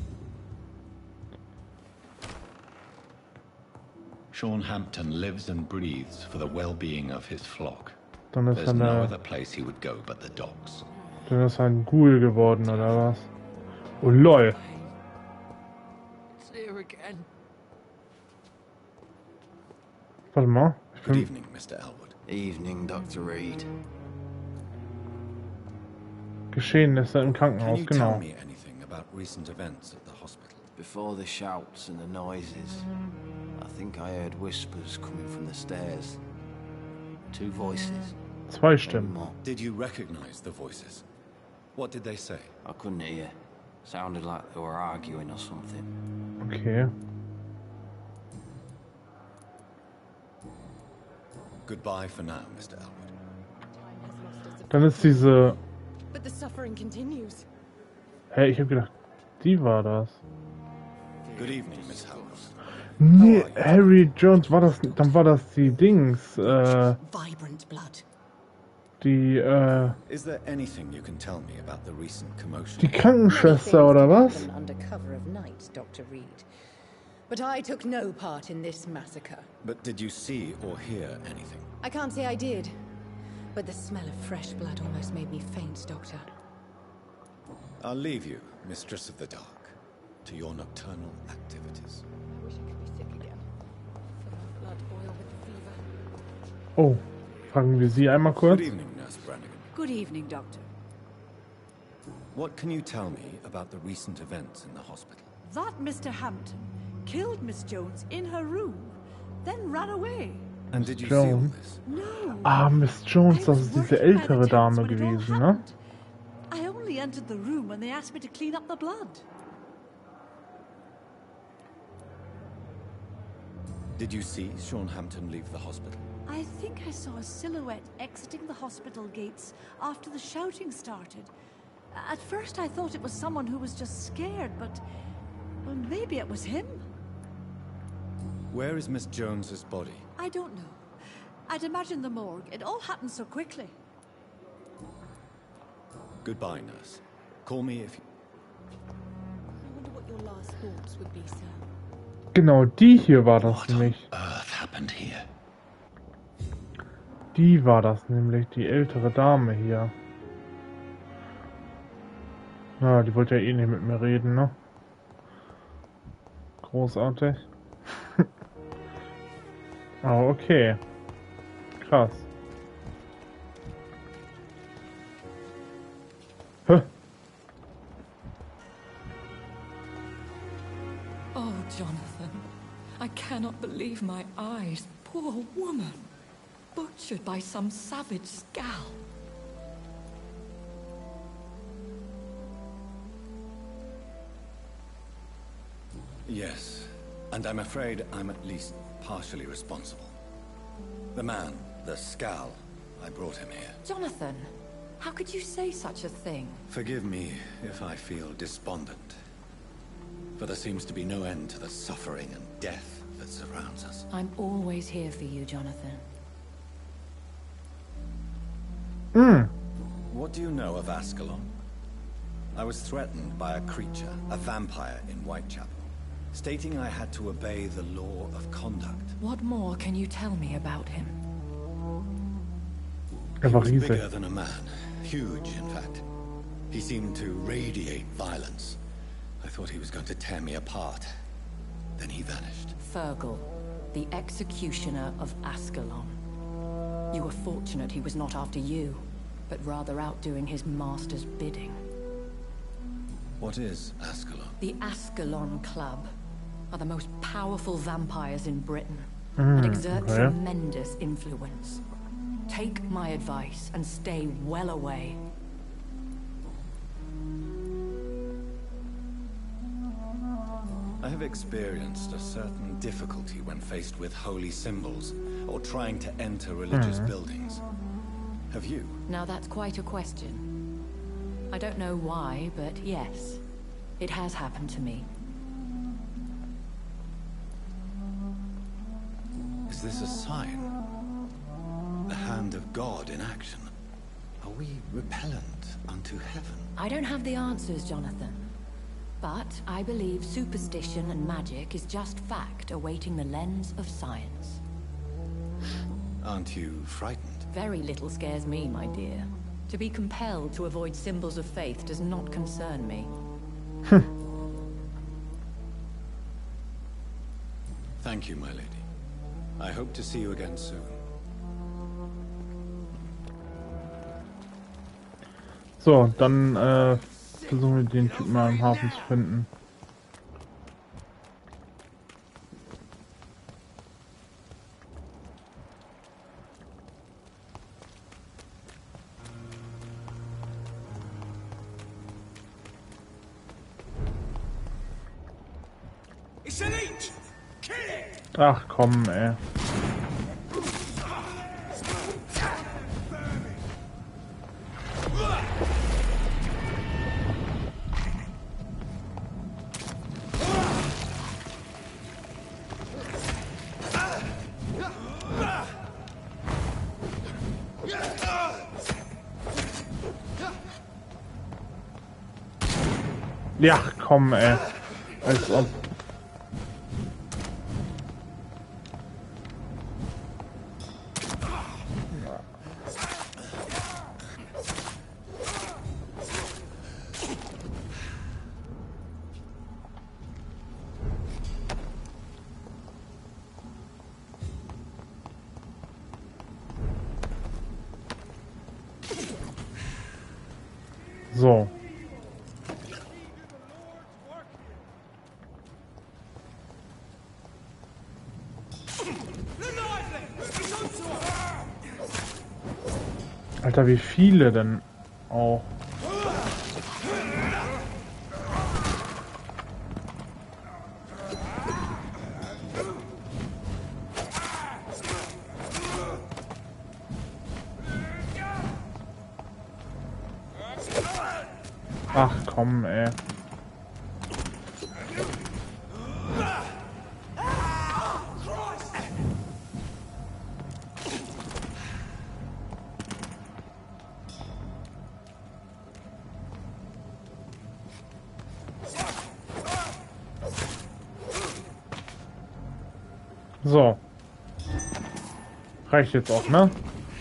Sean Hampton lives and breathes for the well-being of his flock. Dann ist There's no er other place he would go but the docks. dann ist er ein Ghoul geworden, oder was? Oh lol. It's here again. Warte mal. Ich Good bin, evening, Mr. Elwood. Evening, Dr. Reed. geschehen ist er im Can Krankenhaus, you tell genau. me anything about recent events at the hospital? Before the shouts and the noises, I think I heard whispers coming from the stairs. 2 voices. 2 maybe Stimmen. more. Did you recognize the voices? What did they say? I couldn't hear. Sounded like they were arguing or something. Okay. Goodbye for now, Mr. Elwood. Dann ist diese... But the suffering continues. Hä, ich hab gedacht, die war das. Good evening, Miss Howard. Nee, Harry Jones war das... Dann war das die Dings, Vibrant blood. die, Is there anything you can tell me about the recent commotion? die Krankenschwester, oder was? Under cover of night, Dr. Reed. But I took no part in this massacre. But did you see or hear anything? I can't say I did. But the smell of fresh blood almost made me faint, Doctor. I'll leave you, Mistress of the Dark, to your nocturnal activities. I wish I could be sick again. Fill my blood oil with the fever. Oh, fragen wir sie einmal kurz. Good evening, Nurse Brannigan. Good evening, Doctor. What can you tell me about the recent events in the hospital? That Mr. Hampton killed Miss Jones in her room, then ran away. And did you see all Jones. this? No. Ah, Miss Jones, das ist diese working by the ältere tents Dame when it all gewesen, ne? happened. I only entered the room when they asked me to clean up the blood. Did you see Sean Hampton leave the hospital? I think I saw a silhouette exiting the hospital gates after the shouting started. At first I thought it was someone who was just scared, but well, maybe it was him. Where is Miss Jones's body? I don't know. I'd imagine the morgue. It all happened so quickly. Goodbye, nurse. Call me if you... I wonder what your last thoughts would be, sir. Genau, die hier war das What on nämlich. earth happened here? Die war das nämlich, die ältere Dame hier. Na, die wollte ja eh nicht mit mir reden, ne? Großartig. Oh, okay. Krass. Hä? Oh, Jonathan. I cannot believe my eyes. Poor woman. Butchered by some savage scowl. Yes, and I'm afraid I'm at least partially responsible. The man, the scowl, I brought him here. Jonathan, how could you say such a thing? Forgive me if I feel despondent. For there seems to be no end to the suffering and death that surrounds us. I'm always here for you, Jonathan. What do you know of Ascalon? I was threatened by a creature, a vampire in Whitechapel, stating I had to obey the law of conduct. What more can you tell me about him? He was bigger than a man. Huge, in fact. He seemed to radiate violence. I thought he was going to tear me apart. Then he vanished. Fergal, the executioner of Ascalon. You were fortunate he was not after you, but rather out doing his master's bidding. What is Ascalon? The Ascalon Club are the most powerful vampires in Britain and exert tremendous influence. Take my advice and stay well away. I have experienced a certain difficulty when faced with holy symbols or trying to enter religious buildings. Have you? Now that's quite a question. I don't know why, but yes, it has happened to me. Is this a sign? The hand of God in action? Are we repellent unto heaven? I don't have the answers, Jonathan. But I believe superstition and magic is just fact awaiting the lens of science. Aren't you frightened? Very little scares me, my dear. To be compelled to avoid symbols of faith does not concern me. Thank you, my lady. I hope to see you again soon. So, dann versuchen wir den Typen mal im Hafen zu finden. Ach komm, ey. Ja, komm, ey. Als ob. So. Alter, wie viele denn auch? Ach komm, ey. So. Reicht jetzt auch, ne?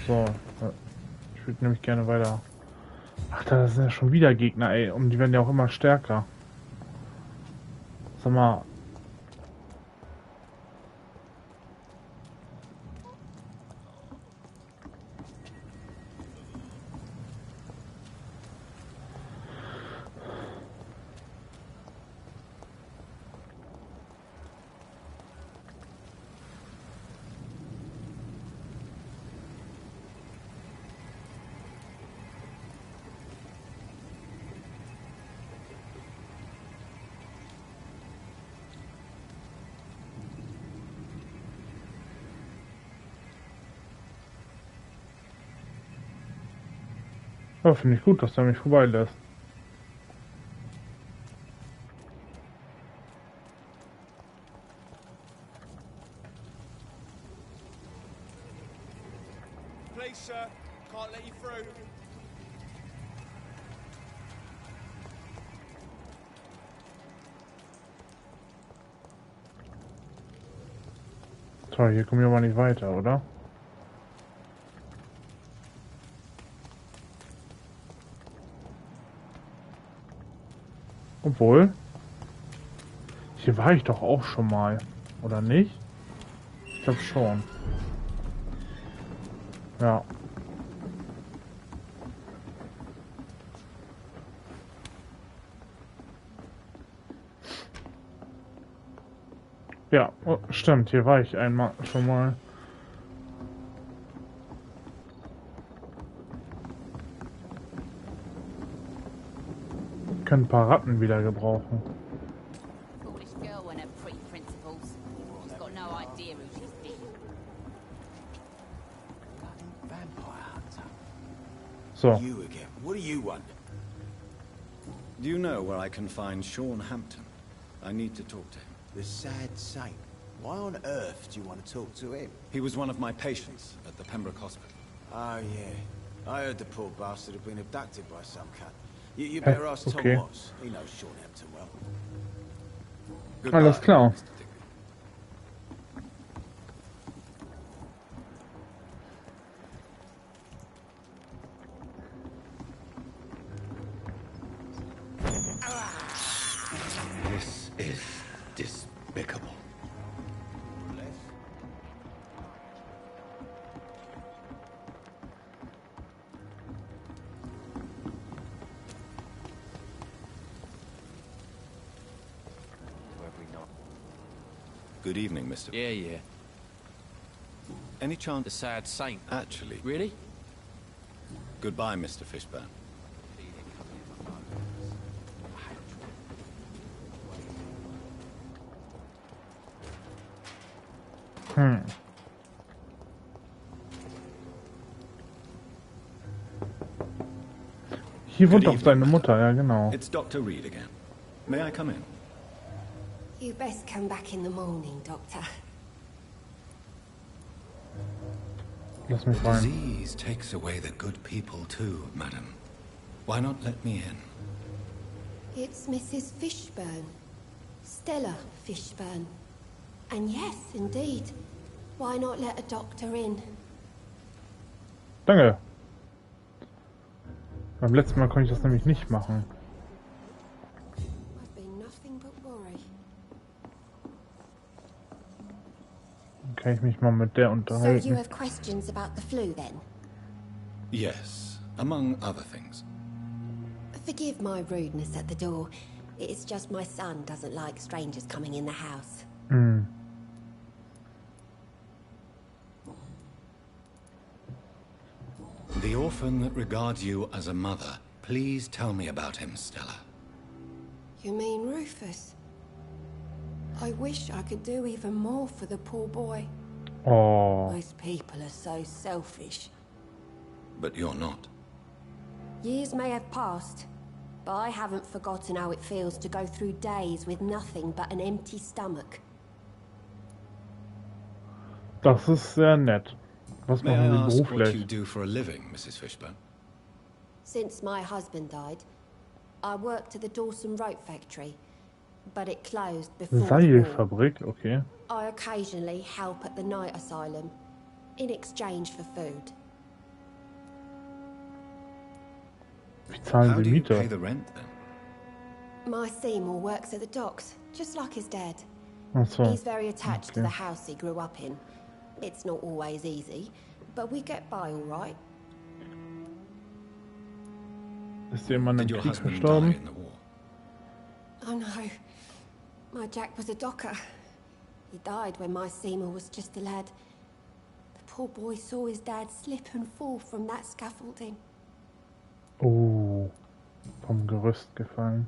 So. Ich würde nämlich gerne weiter. Ach, da sind ja schon wieder Gegner, ey. Und die werden ja auch immer stärker. Sag mal. Ja, finde ich gut, dass der mich vorbeilässt. Please, sir. Can't let you through. So, hier kommen wir mal nicht weiter, oder? Obwohl, hier war ich doch auch schon mal, oder nicht? Ich glaube schon. Ja. Ja, oh, stimmt, hier war ich einmal schon mal. Ich kann ein paar Ratten wieder gebrauchen. Foolish girl and her pretty principles. She's got no idea who she's being. Vampire hunter. So. You again. What do you want? Do you know where I can find Sean Hampton? I need to talk to him. The sad saint. Why on earth do you want to talk to him? He was one of my patients at the Pembroke Hospital. Oh, yeah. I heard the poor bastard had been abducted by some cat. You better ask Tom Watts. He knows Sean Hampton well. Alles klar. This is despicable. Good evening, Mr. Yeah. Any chance? The sad saint. Actually. Really? Goodbye, Mr. Fishburne. Hier wohnt doch seine Mutter, ja genau. It's Dr. Reed again. May I come in? You best come back in the morning, Doctor. Lass mich The rein. disease takes away the good people too, madam. Why not let me in? It's Mrs. Fishburne. Stella Fishburne. And yes, indeed. Why not let a doctor in? Danke. Beim letzten Mal konnte ich das nämlich nicht machen. I've been nothing but worry. Kann ich mich mal mit der So you unterhalten? have questions about the flu then? Yes, among other things. Forgive my rudeness at the door. It's just my son doesn't like strangers coming in the house. The orphan that regards you as a mother. Please tell me about him, Stella. You mean Rufus? I wish I could do even more for the poor boy. Oh. Most people are so selfish. But you're not. Years may have passed, but I haven't forgotten how it feels to go through days with nothing but an empty stomach. Das ist sehr nett. Was May I machen Sie ask what you beruflich? do for a living, Mrs. Fishburne? Since my husband died, I worked at the Dawson Rope factory, but it closed before the war. Seilfabrik, okay. I occasionally help at the night asylum, in exchange for food. Wie zahlen How Sie do you Miete? pay the rent then? My Seymour works at the docks, just like his dad. Ach so. He's very attached to Okay. the house he grew up in. It's not always easy, but we get by all right. Ist jemand im Did your Krieg husband die verstorben? in the war? Oh no, my Jack was a docker. He died when my Seymour was just a lad. The poor boy saw his dad slip and fall from that scaffolding. Oh, vom Gerüst gefallen.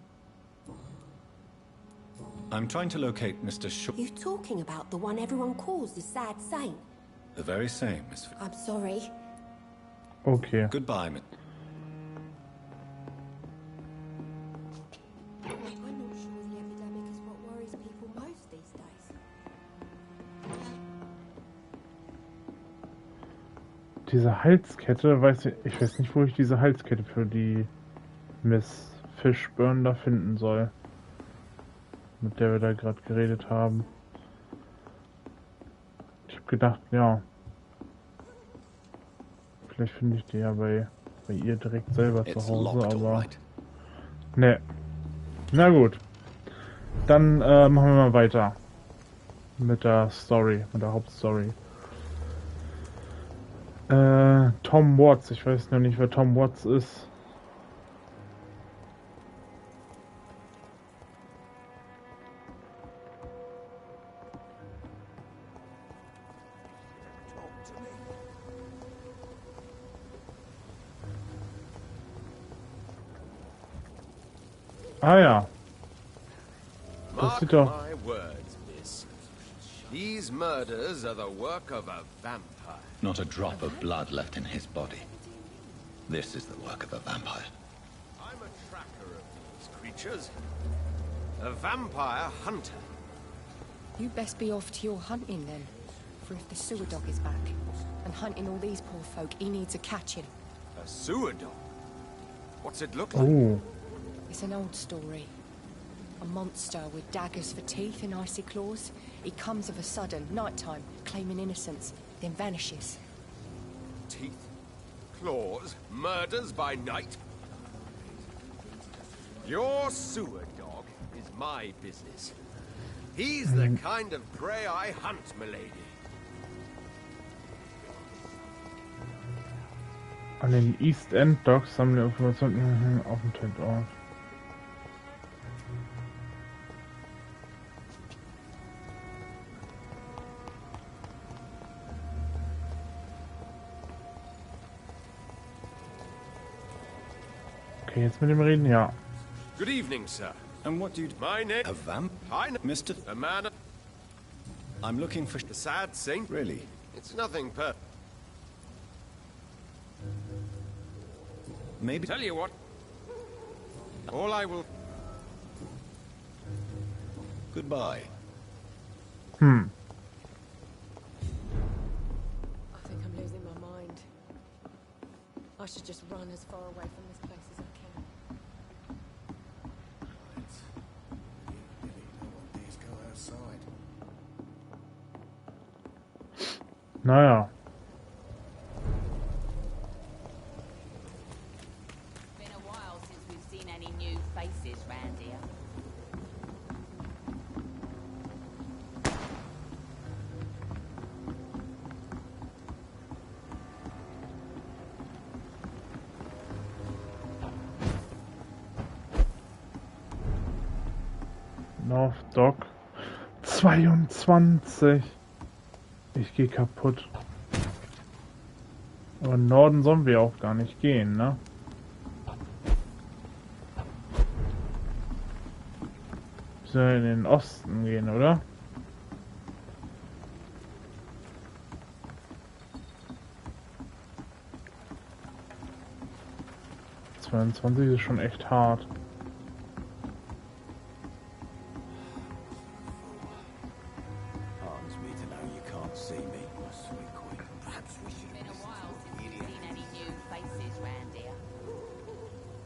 I'm trying to locate Mr. Shaw. You talking about the one everyone calls the sad saint? The very same, Miss. I'm sorry. Okay. Goodbye, Miss. Diese Halskette, ich weiß nicht, wo ich diese Halskette für die Miss Fishburne da finden soll. Mit der wir da gerade geredet haben. Ich habe gedacht, ja. Vielleicht finde ich die ja bei ihr direkt selber zu Hause, aber... Ne. Na gut. Dann machen wir mal weiter. Mit der Story, mit der Hauptstory. Tom Watts, ich weiß noch nicht, wer Tom Watts ist. Ah ja. Das sieht doch... My words, miss. These murders are the work of a vampire. Not a drop of blood left in his body. This is the work of a vampire. I'm a tracker of these creatures. A vampire hunter. You best be off to your hunting then. For if the sewer dog is back, and hunting all these poor folk, he needs a catching. A sewer dog? What's it look like? Ooh. It's an old story. A monster with daggers for teeth and icy claws. He comes of a sudden, nighttime, claiming innocence, then vanishes. Teeth, claws, murders by night? Your sewer dog is my business. He's the kind of prey I hunt, milady. An den East End Docks sammeln Informationen auf dem Tatort. Okay, jetzt mit dem Reden, ja. Good evening, sir. And what do you do? My name... A vamp? I know... Mr. A man... I'm looking for... The sad saint? Really? It's nothing per... Maybe... Tell you what. All I will... Goodbye. I think I'm losing my mind. I should just run as far away from this place as I can. Naja. Been a while since we've seen any new faces round here. North Dock 22. Ich gehe kaputt. Aber im Norden sollen wir auch gar nicht gehen, ne? Wir sollen in den Osten gehen, oder? ...22 ist schon echt hart.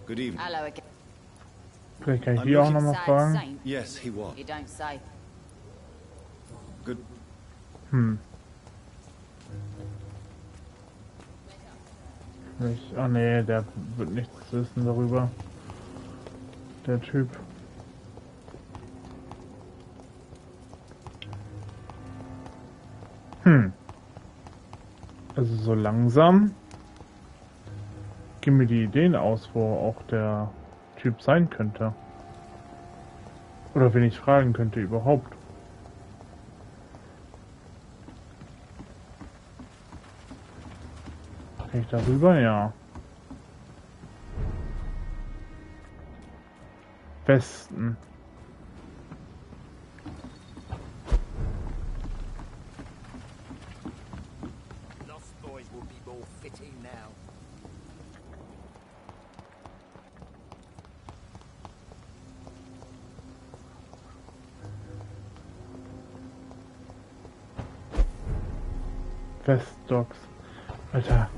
Good evening. Hello again. Vielleicht kann ich die auch nochmal fragen. Yes, he was. You don't say. Good. Ah nee, der wird nichts wissen darüber. Der Typ. Also so langsam gehen mir die Ideen aus, wo auch der Typ sein könnte. Oder wen ich fragen könnte überhaupt. Kann ich darüber? Ja. Westen. Lost boys will be more fitting now. Westdocks. Alter.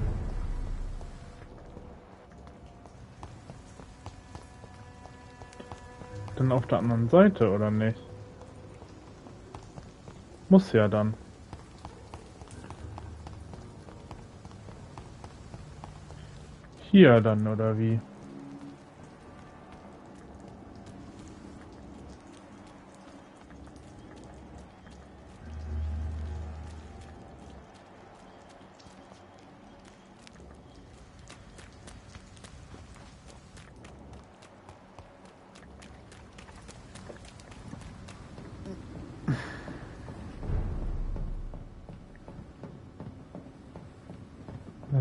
Dann auf der anderen Seite, oder nicht? Muss ja dann. Hier dann, oder wie?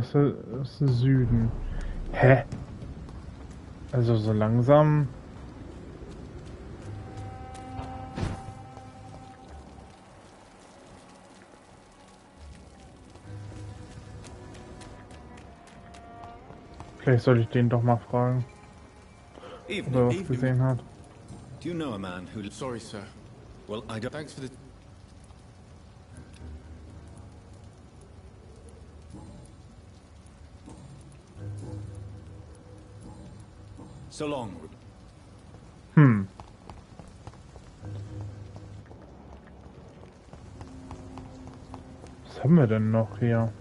Das ist Süden. Hä? Also so langsam. Vielleicht soll ich den doch mal fragen, ob er was gesehen hat. Do you know a man who... Sorry, sir. Well, I don't... Thanks for the... So long. Was haben wir denn noch hier?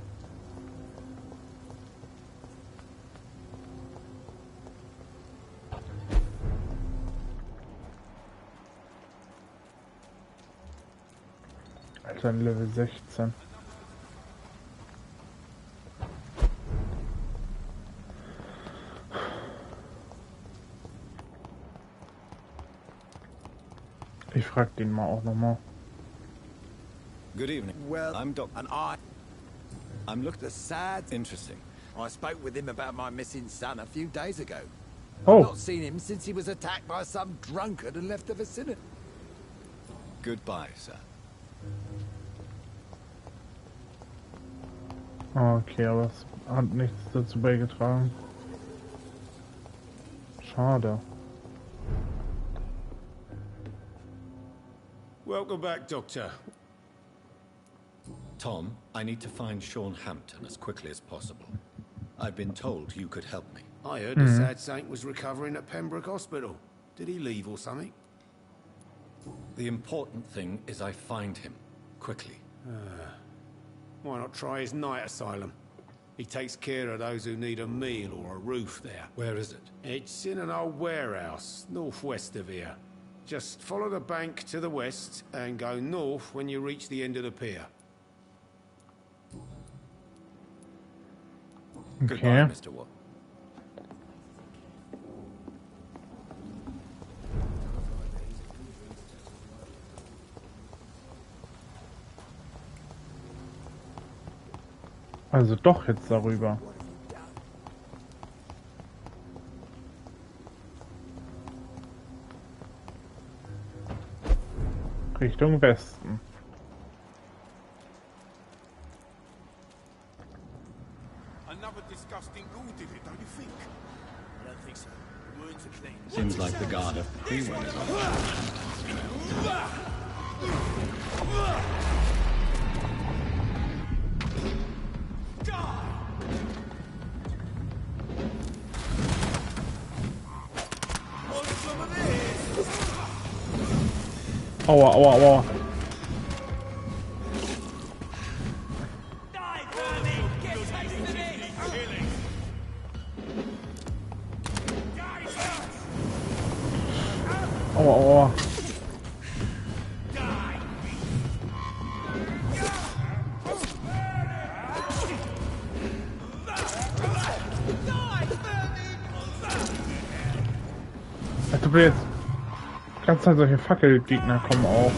Alter, Level 16. Ich frag den mal auch nochmal. Good evening. Well, I'm Doc. and I'm looked at sad. Interesting. I spoke with him about my missing son a few days ago. Oh. I've not seen him since he was attacked by some drunkard and left the vicinity. Goodbye, sir. Okay, aber es hat nichts dazu beigetragen. Schade. Welcome back, Doctor. Tom, I need to find Sean Hampton as quickly as possible. I've been told you could help me. I heard the sad saint was recovering at Pembroke Hospital. Did he leave or something? The important thing is I find him quickly. Why not try his night asylum? He takes care of those who need a meal or a roof there. Where is it? It's in an old warehouse, northwest of here. Just follow the bank to the west and go north when you reach the end of the pier. Goodbye, Mr. Watt. Also doch jetzt darüber. Richtung Westen. Another disgusting ghoul did it, don't you think? I don't think so. The wounds are clean. Seems like the guard of Freeman is Aua, aua, aua. Aua, aua. Du willst jetzt die ganze Zeit solche Fackelgegner kommen auch.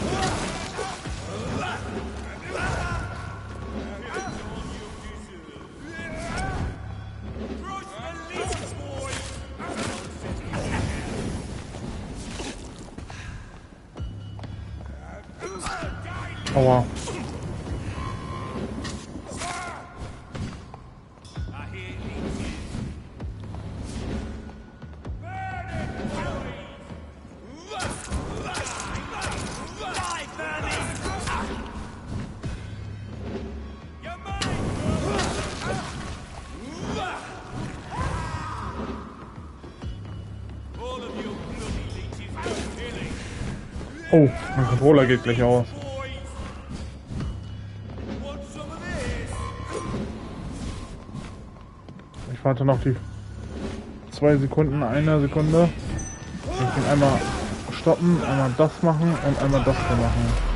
Aua. Oh, mein Controller geht gleich aus. Ich warte noch die 2 Sekunden, 1 Sekunde. Ich kann einmal stoppen, einmal das machen und einmal das hier machen.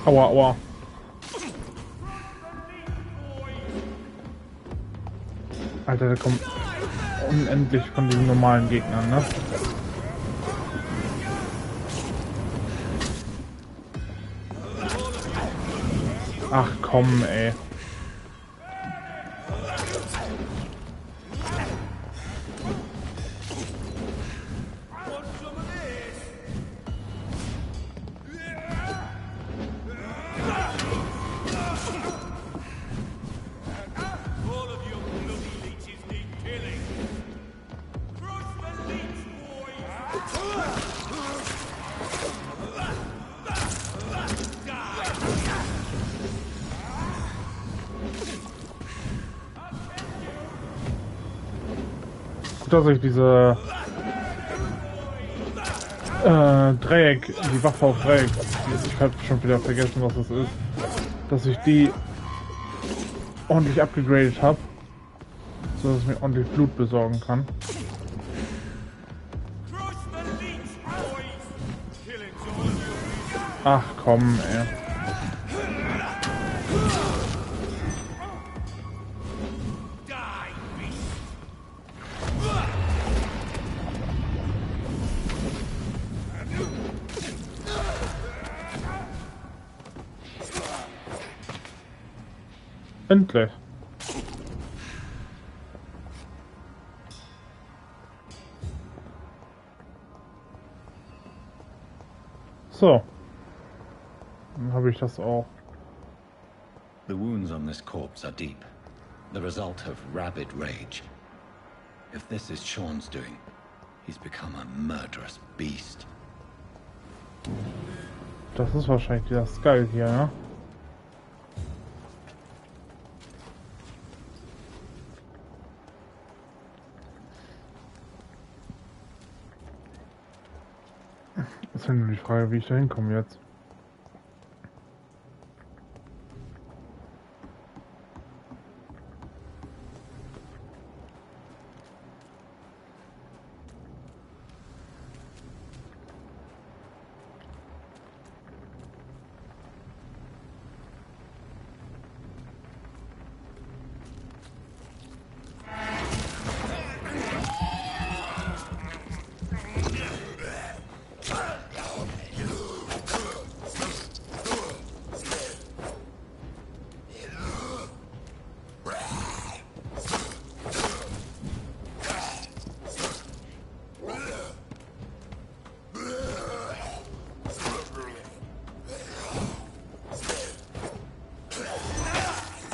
Aua, aua. Alter, da kommt unendlich von diesen normalen Gegnern, ne? Ach komm, ey. Dass ich diese Dreieck, die Waffe auf Dreieck, ich habe schon wieder vergessen, was das ist, dass ich die ordentlich abgegradet habe, so dass ich mir ordentlich Blut besorgen kann. Ach komm, ey. Endlich. So. Dann habe ich das auch. The wounds on this corpse are deep. The result of rabid rage. If this is Sean's doing, he's become a murderous beast. Das ist wahrscheinlich dieser Skull hier, ne? Ist ja nur die Frage, wie ich da hinkomme jetzt.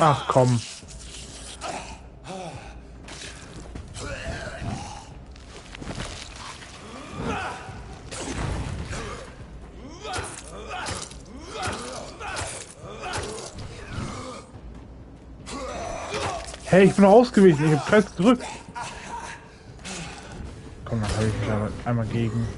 Ach komm. Hey, ich bin noch ausgewichen. Ich hab Kreis gedrückt. Komm, dann habe ich mich aber einmal gegen.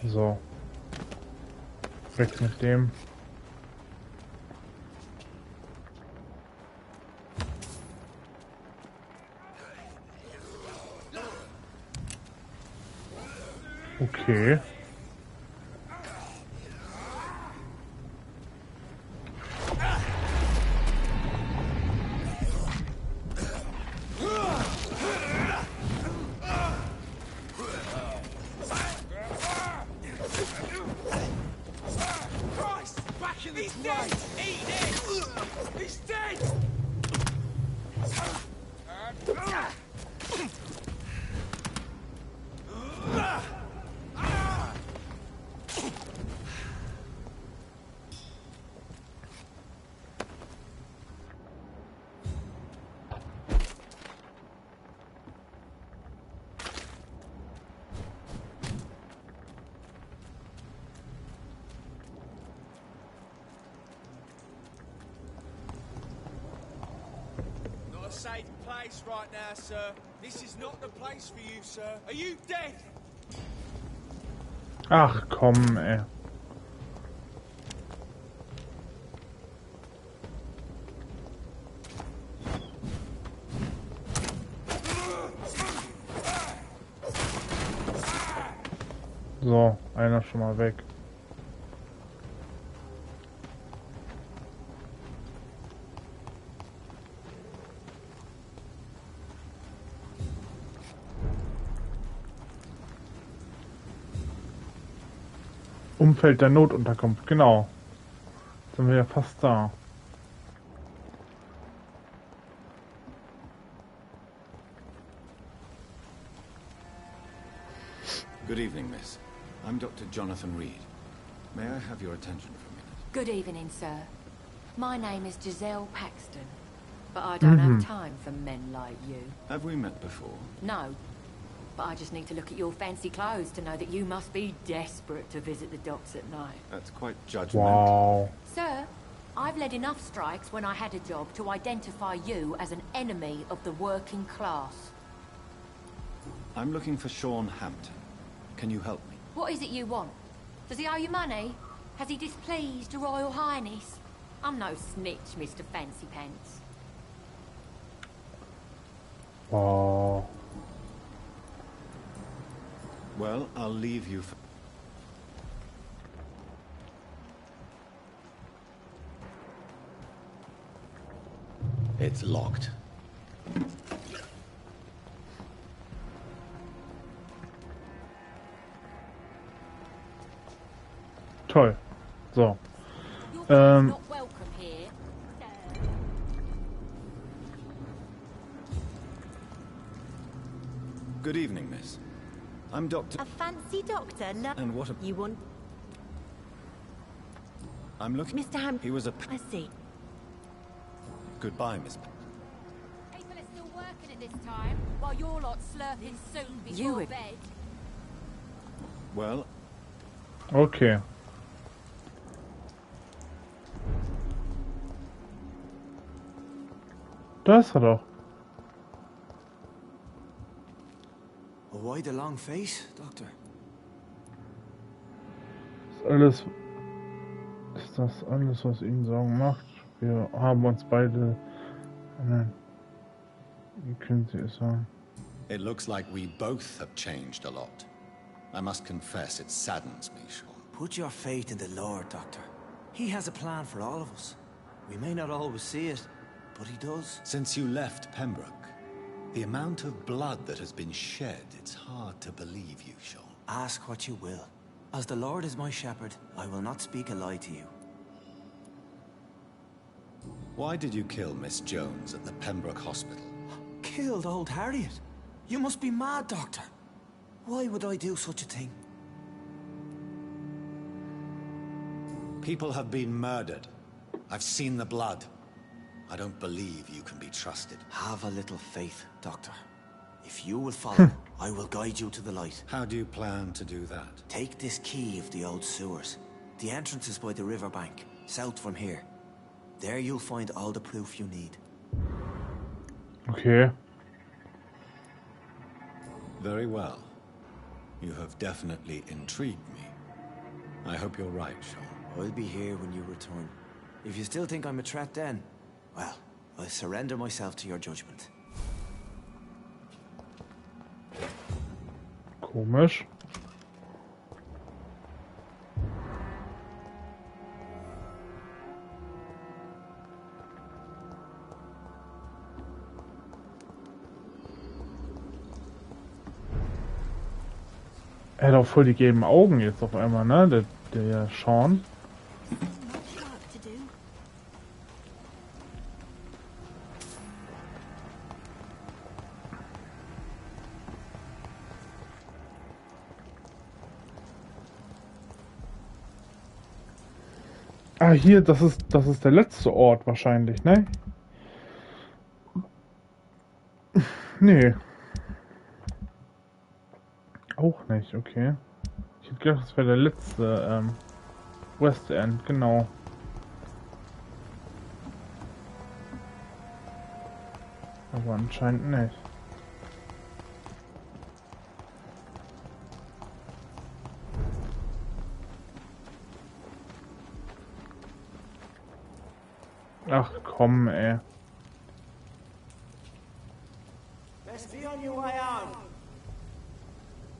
So. Weg mit dem. Okay. safe place right now, sir. This is not the place for you, sir. Are you deaf? Ach komm, ey. So, einer schon mal weg. Umfeld der Notunterkunft, genau. Sind wir ja fast da. Good evening, miss. I'm Dr. Jonathan Reed. May I have your attention for a minute? Good evening, sir. My name is Giselle Paxton, but I don't have time for men like you. Have we met before? No, but I just need to look at your fancy clothes to know that you must be desperate to visit the docks at night. That's quite judgmental. Wow. Sir, I've led enough strikes when I had a job to identify you as an enemy of the working class. I'm looking for Sean Hampton. Can you help me? What is it you want? Does he owe you money? Has he displeased your Royal Highness? I'm no snitch, Mr. Fancy Pants. Wow. Well, I'll leave you for... It's locked. Toll. So. Not welcome here. Good evening, miss. I'm Dr. A fancy doctor. And what a... You want... I'm looking... Mr. Hampton. He was a... I see. Goodbye, miss. People are still working at this time, while you're lot slurping soup before bed. Well... Okay. Da ist er doch. Why the long face, Doctor? Ist das alles, was Ihnen Sorgen macht? Wir haben uns beide... Nein. Wie können Sie es sagen? It looks like we both have changed a lot. I must confess, it saddens me, Sean. Put your faith in the Lord, Doctor. He has a plan for all of us. We may not always see it, but he does. Since you left Pembroke, the amount of blood that has been shed, it's hard to believe you, Sean. Ask what you will. As the Lord is my shepherd, I will not speak a lie to you. Why did you kill Miss Jones at the Pembroke Hospital? Killed old Harriet? You must be mad, Doctor. Why would I do such a thing? People have been murdered. I've seen the blood. I don't believe you can be trusted. Have a little faith, Doctor. If you will follow, I will guide you to the light. How do you plan to do that? Take this key of the old sewers. The entrance is by the riverbank, south from here. There you'll find all the proof you need. Okay. Very well. You have definitely intrigued me. I hope you're right, Sean. I'll be here when you return. If you still think I'm a threat then, well, I'll surrender myself to your judgment. Komisch. Er hat auch voll die gelben Augen jetzt auf einmal, ne? Der Sean. Ah, hier, das ist der letzte Ort wahrscheinlich, ne? Nee. Auch nicht, okay. Ich hätte gedacht, das wäre der letzte, West End, genau. Aber anscheinend nicht. Ach komm, ey. Best be on your way home.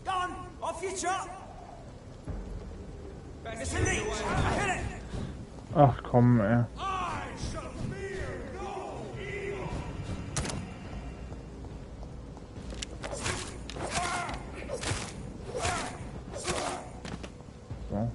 Go on, off you trot. Mr. Leach, hit it. Ach komm, ey. So.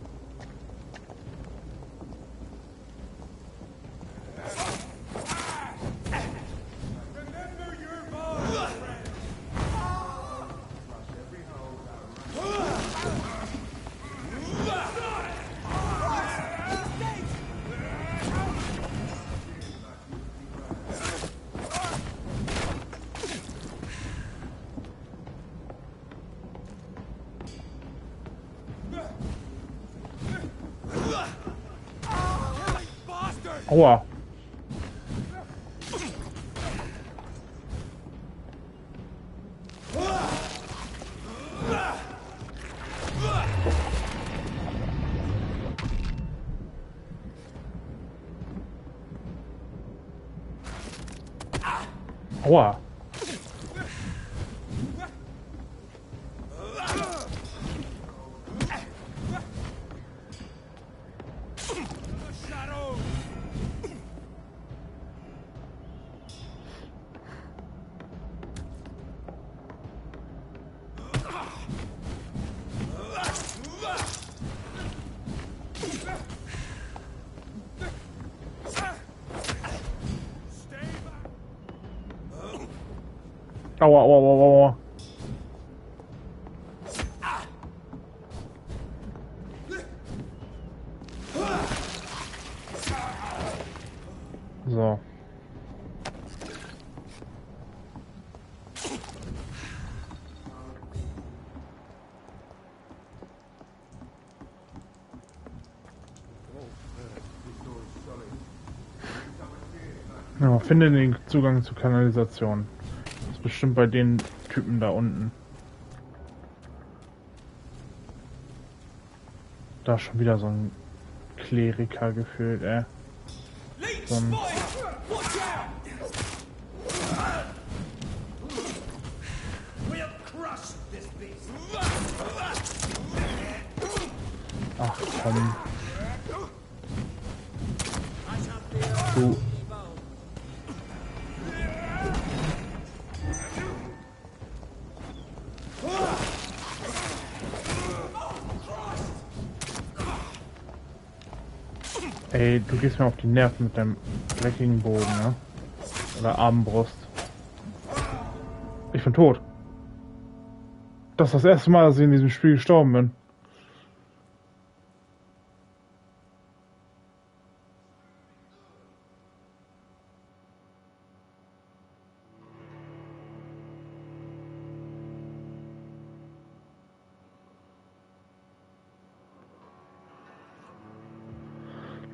Aua. Aua. Aua, aua, aua, aua. So. Ja, finde den Zugang zur Kanalisation. Das ist bestimmt bei den Typen da unten. Da ist schon wieder so ein Kleriker gefühlt, ey. So ein Ach komm. Du. Ey, du gehst mir auf die Nerven mit deinem dreckigen Bogen, ne? Oder Armbrust. Ich bin tot. Das ist das erste Mal, dass ich in diesem Spiel gestorben bin.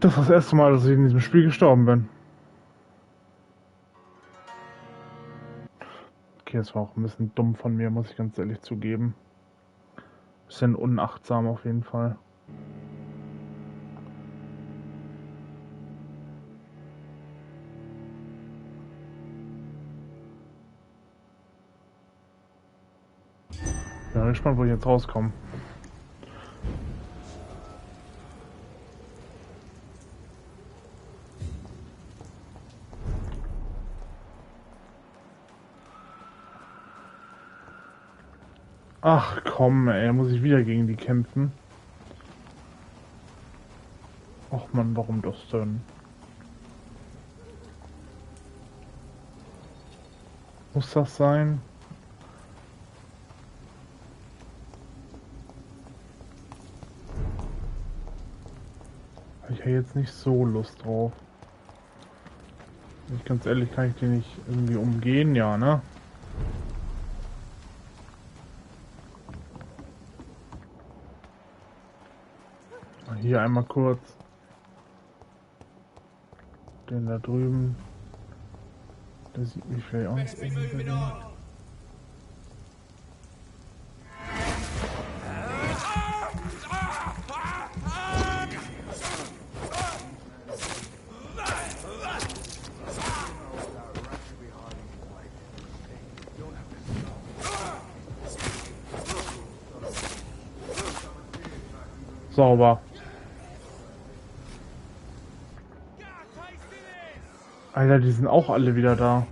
Das ist das erste Mal, dass ich in diesem Spiel gestorben bin. Okay, das war auch ein bisschen dumm von mir, muss ich ganz ehrlich zugeben. Bisschen unachtsam auf jeden Fall. Bin gespannt, wo ich jetzt rauskomme. Ach komm, ey, muss ich wieder gegen die kämpfen? Ach man, warum das denn? Muss das sein? Habe ich ja jetzt nicht so Lust drauf. Wenn ich ganz ehrlich, kann ich den nicht irgendwie umgehen, ja, ne? Hier einmal kurz. Den da drüben. Der sieht mich vielleicht auch nicht irgendwie. Sauber. Alter, die sind auch alle wieder da.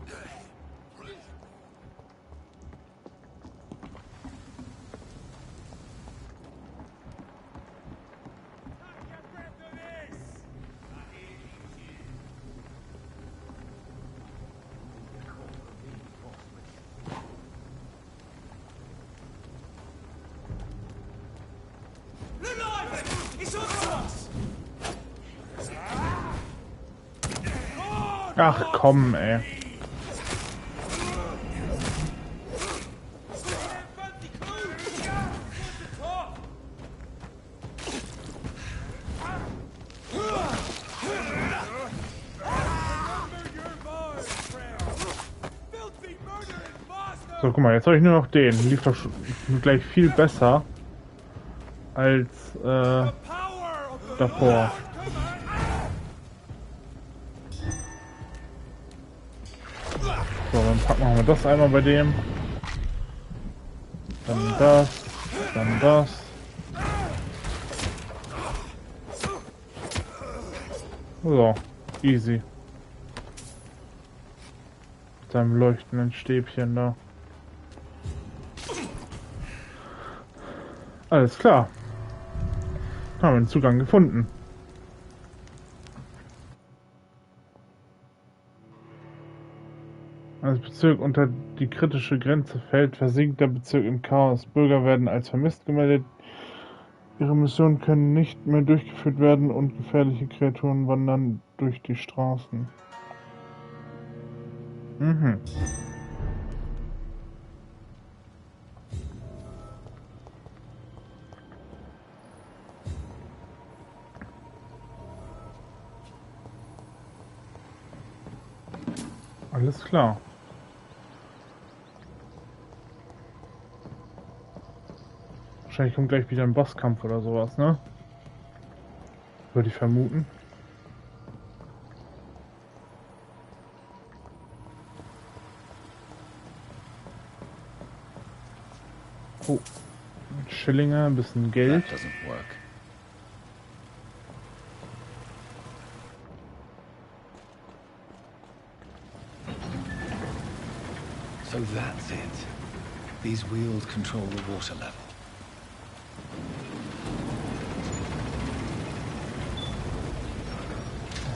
Ach komm, ey. So, guck mal, jetzt habe ich nur noch den. Lief doch schon gleich viel besser als davor. So, dann packen wir das einmal bei dem. Dann das. Dann das. So, easy. Mit seinem leuchtenden Stäbchen da. Alles klar. Haben wir den Zugang gefunden. Als Bezirk unter die kritische Grenze fällt, versinkt der Bezirk im Chaos. Bürger werden als vermisst gemeldet. Ihre Missionen können nicht mehr durchgeführt werden und gefährliche Kreaturen wandern durch die Straßen. Mhm. Alles klar. Wahrscheinlich kommt gleich wieder ein Bosskampf oder sowas, ne? Würde ich vermuten. Oh. Schillinge, ein bisschen Geld. So that's it. These wheels control the water level.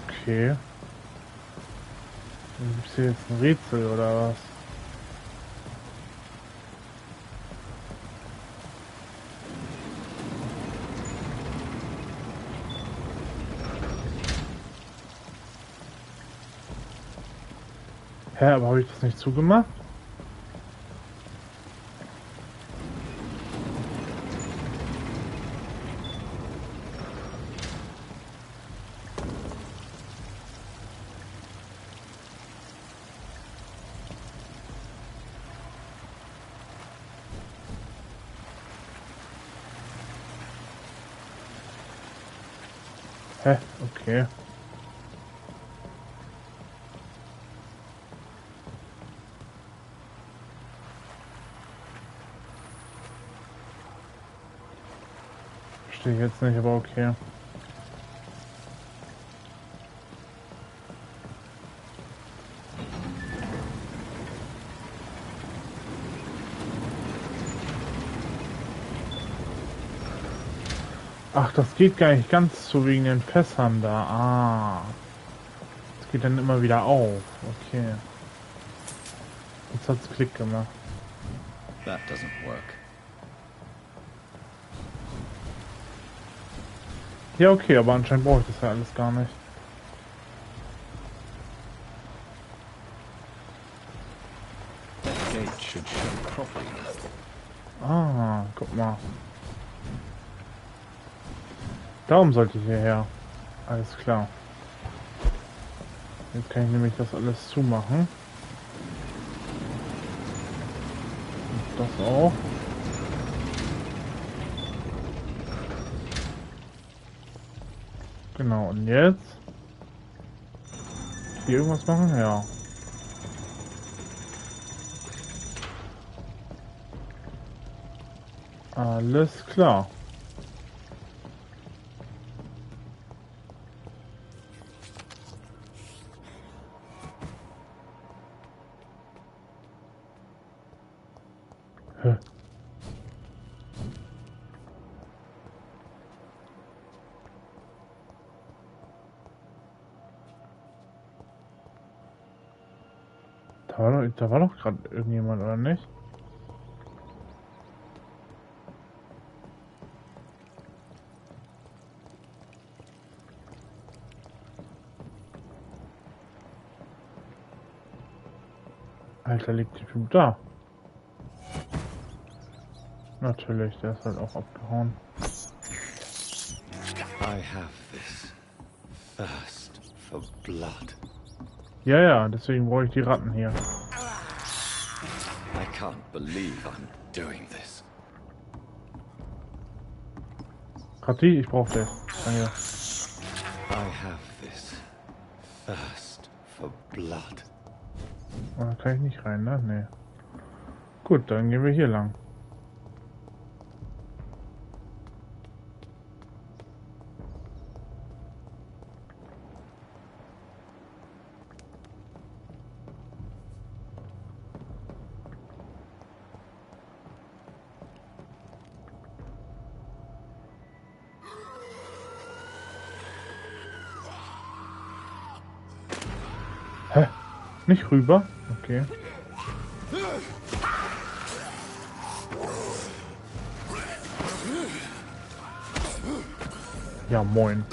Okay. Dann gibt's hier jetzt ein Rätsel oder was? Hä, aber habe ich das nicht zugemacht? Hä? Okay. Verstehe ich jetzt nicht, aber okay. Ach, das geht gar nicht ganz so wegen den Fässern da. Ah. Das geht dann immer wieder auf. Okay. Jetzt hat's Klick gemacht. That doesn't work. Ja, okay, aber anscheinend brauche ich das ja alles gar nicht. Gate should show properly now. Ah, guck mal. Darum sollte ich hierher. Alles klar. Jetzt kann ich nämlich das alles zumachen. Das auch. Genau, und jetzt? Hier irgendwas machen? Ja. Alles klar. Hä? Da war doch gerade irgendjemand, oder nicht? Alter, liegt der Typ da? Natürlich, der ist halt auch abgehauen. I have this thirst for blood. Ja, ja, deswegen brauche ich die Ratten hier. I can't believe I'm doing this. Ratti, ich brauche dich. Danke. I have this thirst for blood. Da kann ich nicht rein, ne? Nee. Gut, dann gehen wir hier lang. Hä? Nicht rüber? Okay. Ja, moin.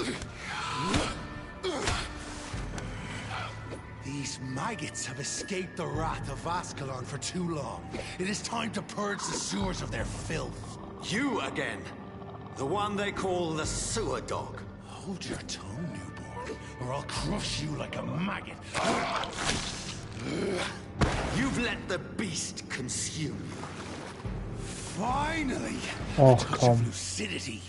These maggots have escaped the wrath of Ascalon for too long. It is time to purge the sewers of their filth. You again? The one they call the sewer dog? Hold your tongue, newborn, or I'll crush you like a maggot. You've let the beast consume you. Finally! Oh, a touch komm. of lucidity.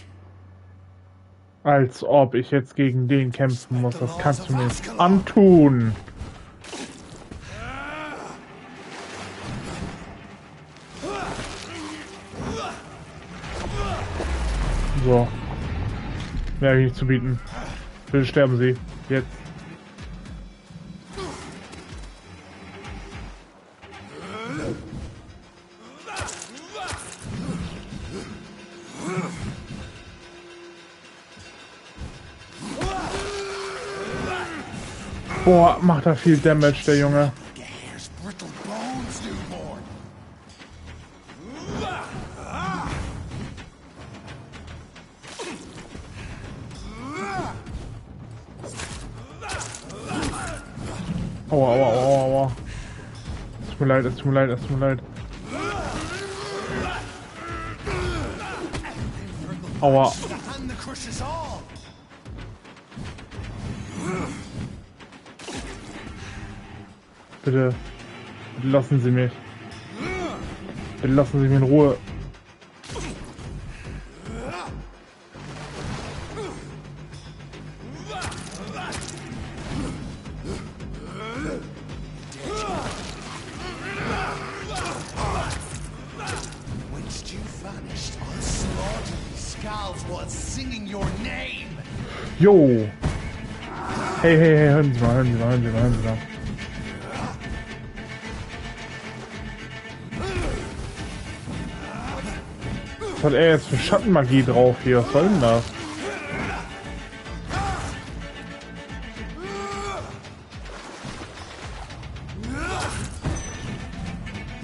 Als ob ich jetzt gegen den kämpfen muss. Das kannst du mir nicht antun. So. Mehr habe ich nicht zu bieten. Bitte sterben Sie. Jetzt. Boah, macht er viel Damage, der Junge. Aua, aua, aua, aua. Es tut mir leid, es tut mir leid, es tut mir leid. Aua. Bitte, bitte lassen Sie mich. Bitte lassen Sie mich in Ruhe. Jo. Hey, hey, hey, hören Sie mal, hören Sie mal, hören Sie mal, hören Sie mal. Was hat er jetzt für Schattenmagie drauf hier? Was soll denn das?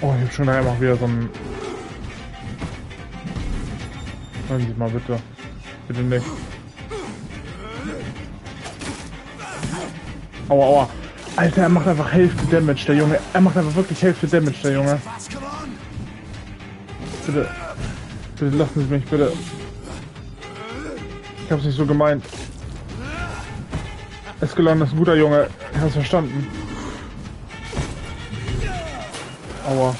Oh, ich hab schon einfach wieder so ein... Hören Sie mal bitte. Bitte nicht. Aua, aua. Alter, er macht einfach Hälfte Damage, der Junge. Er macht einfach wirklich Hälfte Damage, der Junge. Bitte. Bitte lassen Sie mich, bitte. Ich hab's nicht so gemeint. Ascalon ist ein guter Junge. Ich hab's verstanden. Aua.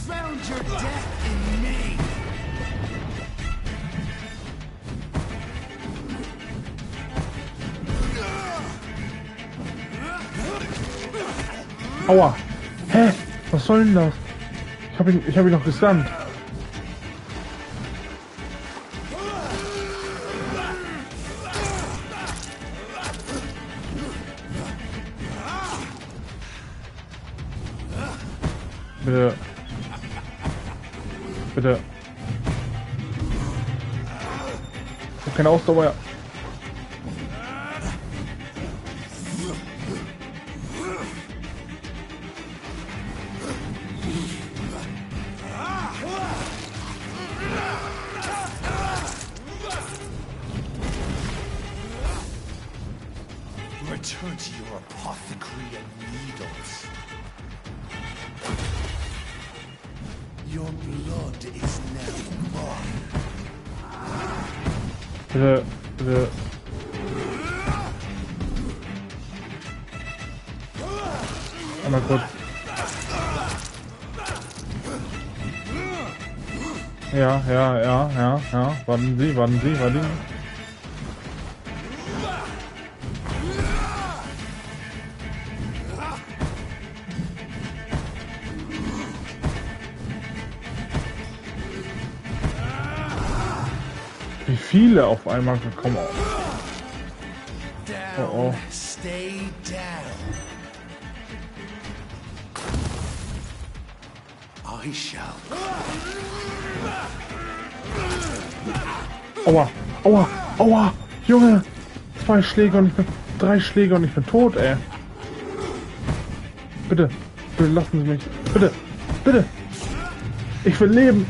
found your death in me. Aua! Hä? Was soll denn das? Ich hab ihn noch gestunt. Bitte. Bitte. Ich hab keine Ausdauer. Return to your apothecary and needles. Your blood is now mine. Bitte, bitte. Einmal kurz. Ja. Warten Sie. Wie viele auf einmal gekommen. Oh. Stay down. I shall. Aua, Junge! 2 Schläge und ich bin... 3 Schläge und ich bin tot, ey. Bitte lassen Sie mich. Bitte! Ich will leben!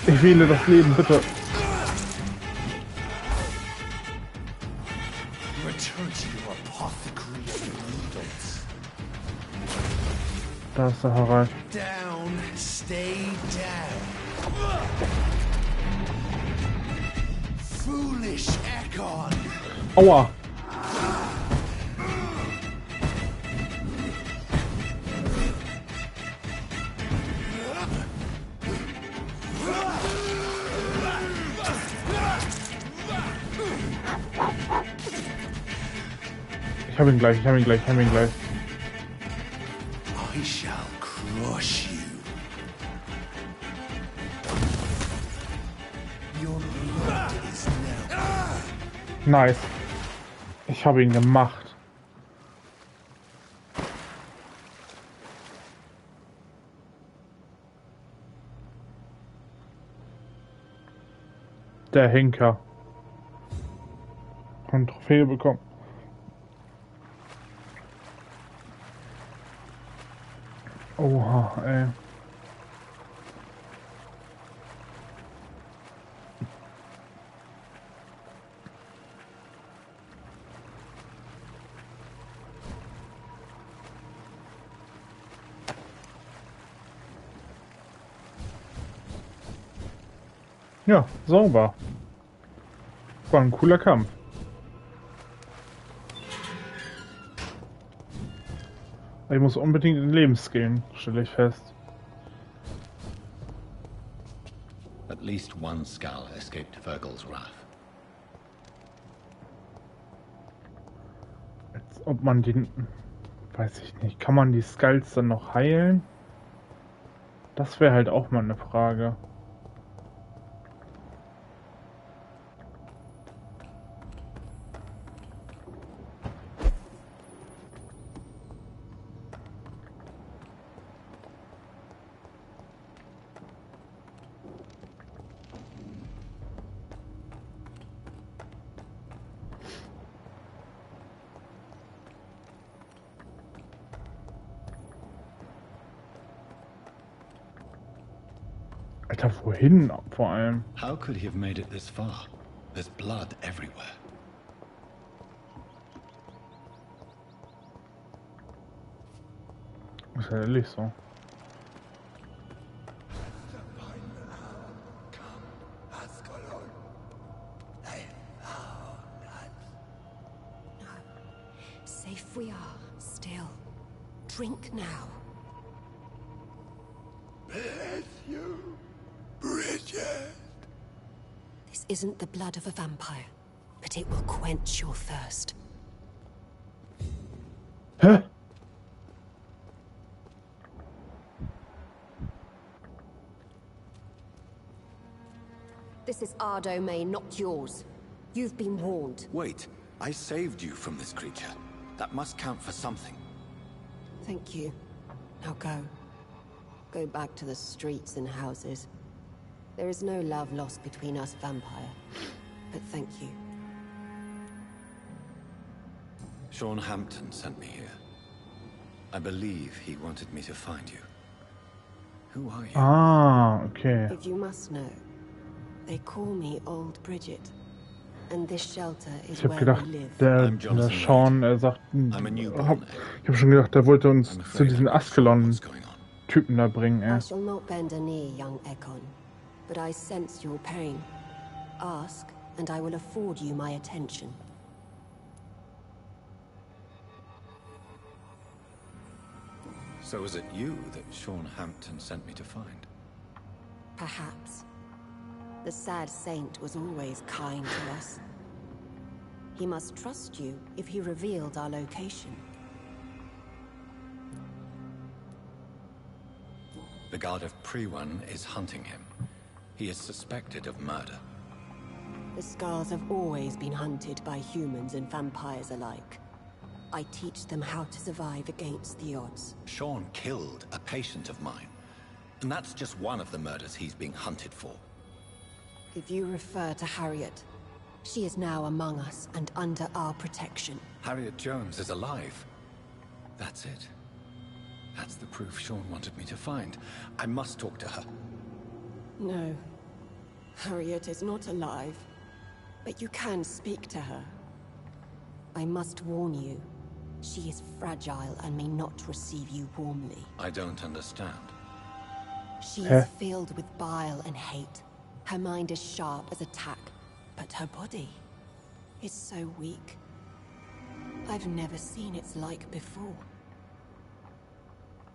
Ich wähle das Leben, bitte. Da ist er herein. Down, stay down. Foolish Ekon. Aua! Ich hab ihn gleich. I shall crush you. Your blood is now. Nice. Ich habe ihn gemacht. Der Henker. Eine Trophäe bekommen. Oha, ey. Ja, sauber. War ein cooler Kampf. Ich muss unbedingt in Lebensskillen, stelle ich fest. At least one skull escaped Virgil's wrath. Als ob man den... Weiß ich nicht. Kann man die Skulls dann noch heilen? Das wäre halt auch mal eine Frage. Alter, wohin vor allem? How could he have made it this far? There's blood everywhere. Ist ja ehrlich so. safe we are, still. Drink now. Bless you, Bridget. This isn't the blood of a vampire, but it will quench your thirst. Hä? This is our domain, not yours. You've been warned. Wait, I saved you from this creature. That must count for something. Thank you. Now go. Go back to the streets and houses. There is no love lost between us, Vampire. But thank you. Sean Hampton sent me here. I believe he wanted me to find you. Who are you? Ah, okay. If you must know, they call me Old Bridget. And this shelter is Ich habe where gedacht, we live. der Sean, er sagt, ich habe schon gedacht, der wollte uns zu diesen Askelon-Typen da bringen, I shall not bend a knee, young Ekon, but I sense your pain. Ask, and I will afford you my attention. So was it you that Sean Hampton sent me to find? Perhaps. The sad saint was always kind to us. He must trust you if he revealed our location. The guard of Pre-One is hunting him. He is suspected of murder. The Scars have always been hunted by humans and vampires alike. I teach them how to survive against the odds. Sean killed a patient of mine. And that's just one of the murders he's being hunted for. If you refer to Harriet, she is now among us and under our protection. Harriet Jones is alive. That's it. That's the proof Sean wanted me to find. I must talk to her. No. Harriet is not alive. But you can speak to her. I must warn you. She is fragile and may not receive you warmly. I don't understand. She is filled with bile and hate. Her mind is sharp as a tack, but her body is so weak. I've never seen its like before.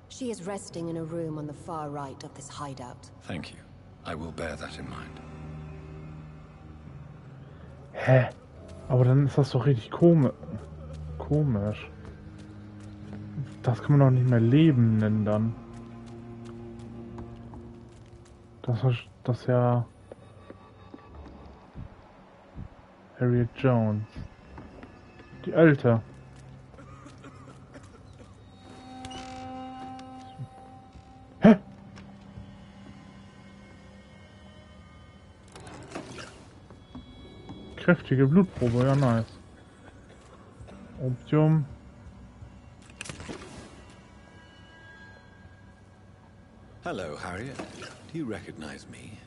She is resting in a room on the far right of this hideout. Thank you. I will bear that in mind. Hä? Aber dann ist das doch richtig komisch. Das kann man doch nicht mehr Leben nennen dann. Das ja... Harriet Jones. Die Alte. Hä? Kräftige Blutprobe, ja nice. Opium. Hello, Harriet. Do you recognize me?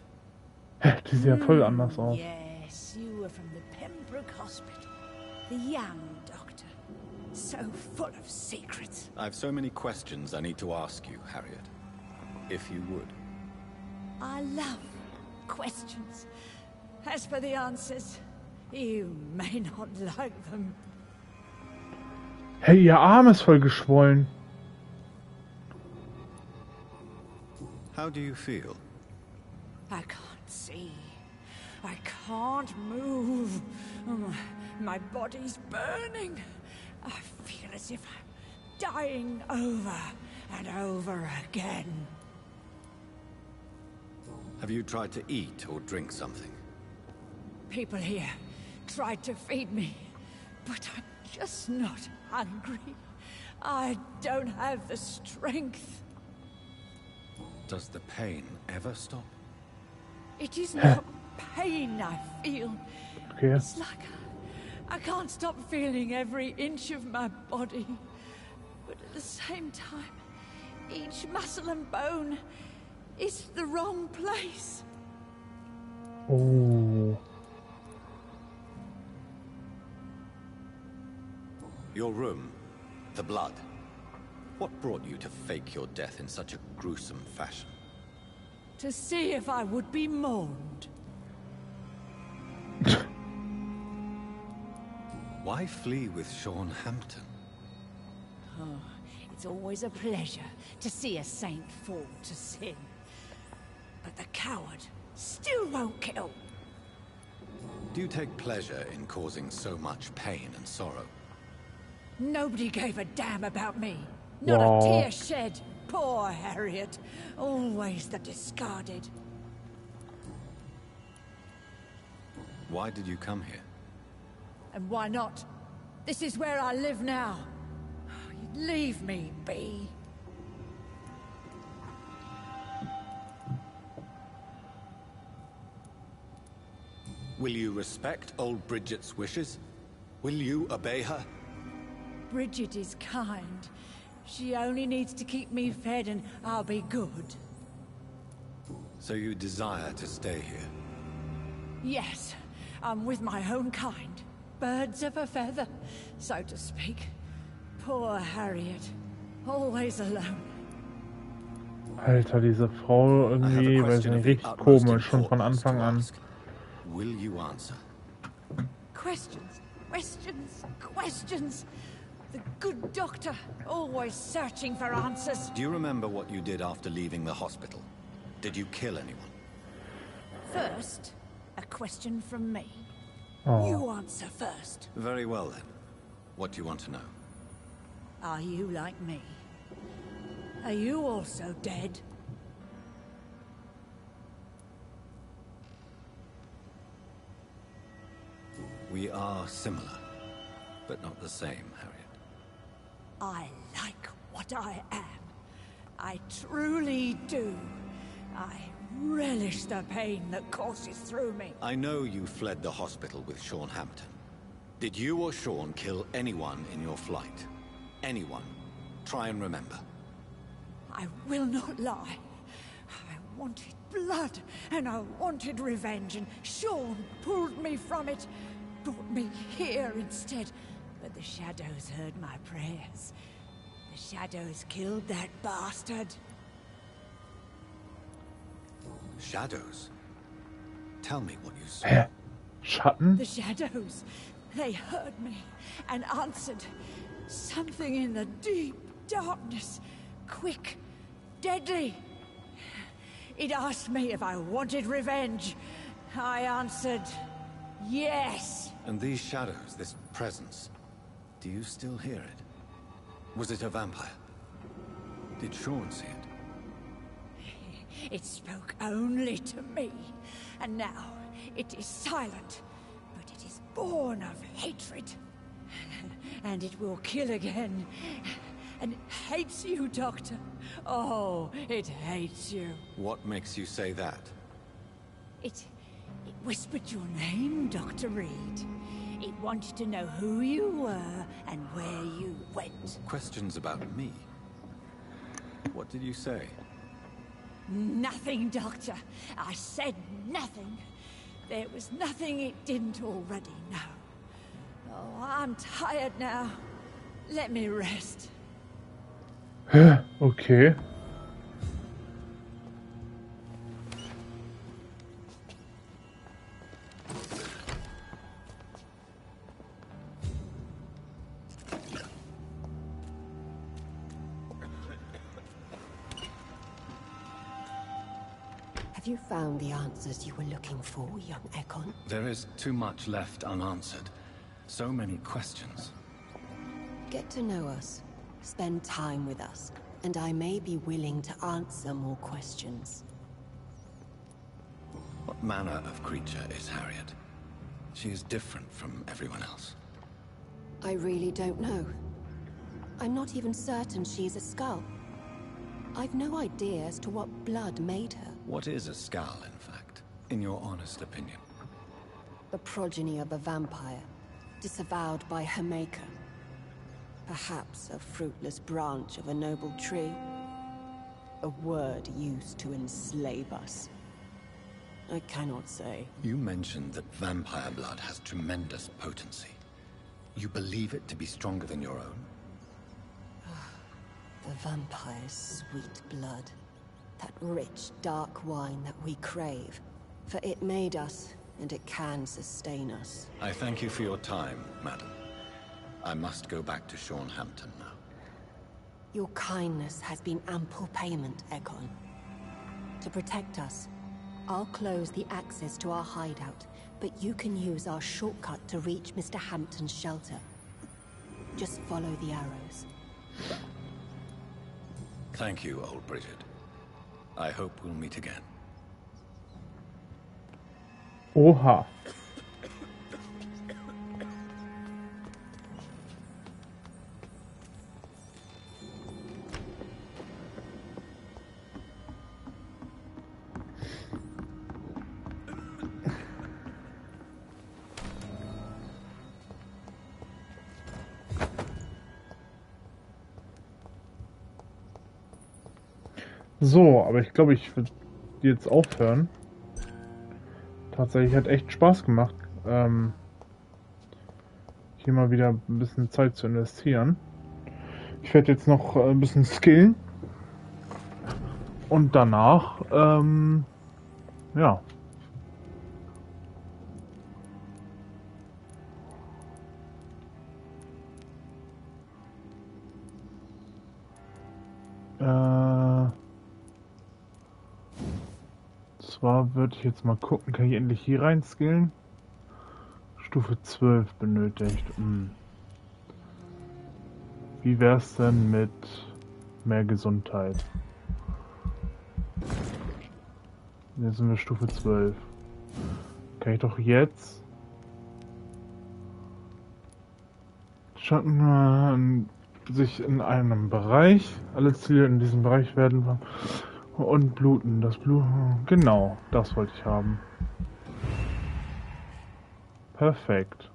Hä, die sieht ja voll anders aus. Yes, you were from the Pembroke Hospital. The young doctor. So full of secrets. I've so many questions I need to ask you, Harriet. If you would. I love questions. As for the answers, you may not like them. Hey, ihr Arm ist voll geschwollen. How do you feel? I can't see. I can't move. My body's burning. I feel as if I'm dying over and over again. Have you tried to eat or drink something? People here tried to feed me, but I'm just not hungry. I don't have the strength. Does the pain ever stop? It is not pain I feel. Okay. It's like I can't stop feeling every inch of my body. But at the same time, each muscle and bone is the wrong place. Oh. Your room, the blood. What brought you to fake your death in such a gruesome fashion? To see if I would be mourned. Why flee with Sean Hampton? Oh, it's always a pleasure to see a saint fall to sin. But the coward still won't kill. Do you take pleasure in causing so much pain and sorrow? Nobody gave a damn about me. Not a tear shed. Poor Harriet. Always the discarded. Why did you come here? And why not? This is where I live now. Leave me be. Will you respect old Bridget's wishes? Will you obey her? Bridget is kind. She only needs to keep me fed and I'll be good. So you desire to stay here? Yes, I'm with my own kind. Birds of a feather, so to speak. Poor Harriet. Always alone. Alter, diese Frau irgendwie, weiß ich nicht, richtig komisch, schon von Anfang an. Will you answer? Questions, questions, questions. The good doctor, always searching for answers. Do you remember what you did after leaving the hospital? Did you kill anyone? First, a question from me. Oh. You answer first. Very well then. What do you want to know? Are you like me? Are you also dead? We are similar, but not the same, Harriet. I like what I am. I truly do. I relish the pain that courses through me. I know you fled the hospital with Sean Hampton. Did you or Sean kill anyone in your flight? Anyone? Try and remember. I will not lie. I wanted blood, and I wanted revenge, and Sean pulled me from it, brought me here instead. But the shadows heard my prayers. The shadows killed that bastard. Shadows? Tell me what you saw. Schatten? The shadows. They heard me and answered. Something in the deep darkness. Quick. Deadly. It asked me if I wanted revenge. I answered, yes. And these shadows, this presence, do you still hear it? Was it a vampire? Did Sean see it? It spoke only to me, and now it is silent, but it is born of hatred. And it will kill again. And it hates you, Doctor. Oh, it hates you. What makes you say that? It whispered your name, Dr. Reed. It wanted to know who you were and where you went. Questions about me? What did you say? Nothing, Doctor. I said nothing. There was nothing it didn't already know. Oh, I'm tired now. Let me rest. Okay. Have you found the answers you were looking for, young Ekon? There is too much left unanswered. So many questions. Get to know us. Spend time with us. And I may be willing to answer more questions. What manner of creature is Harriet? She is different from everyone else. I really don't know. I'm not even certain she's a skull. I've no idea as to what blood made her. What is a skull, in fact, in your honest opinion? The progeny of a vampire, disavowed by her maker. Perhaps a fruitless branch of a noble tree. A word used to enslave us. I cannot say. You mentioned that vampire blood has tremendous potency. You believe it to be stronger than your own? The vampire's sweet blood. That rich, dark wine that we crave. For it made us, and it can sustain us. I thank you for your time, madam. I must go back to Sean Hampton now. Your kindness has been ample payment, Egon. To protect us, I'll close the access to our hideout, but you can use our shortcut to reach Mr. Hampton's shelter. Just follow the arrows. Thank you, old Bridget. I hope we'll meet again. Oha. So, aber ich glaube, ich würde jetzt aufhören. Tatsächlich hat echt Spaß gemacht, hier mal wieder ein bisschen Zeit zu investieren. Ich werde jetzt noch ein bisschen skillen. Und danach, ja. Zwar würde ich jetzt mal gucken, kann ich endlich hier rein skillen? Stufe 12 benötigt. Wie wär's denn mit mehr Gesundheit? Jetzt sind wir Stufe 12. Kann ich doch jetzt Schatten sich in einem Bereich, alle Ziele in diesem Bereich werden und bluten. Das Blut, genau, das wollte ich haben. Perfekt.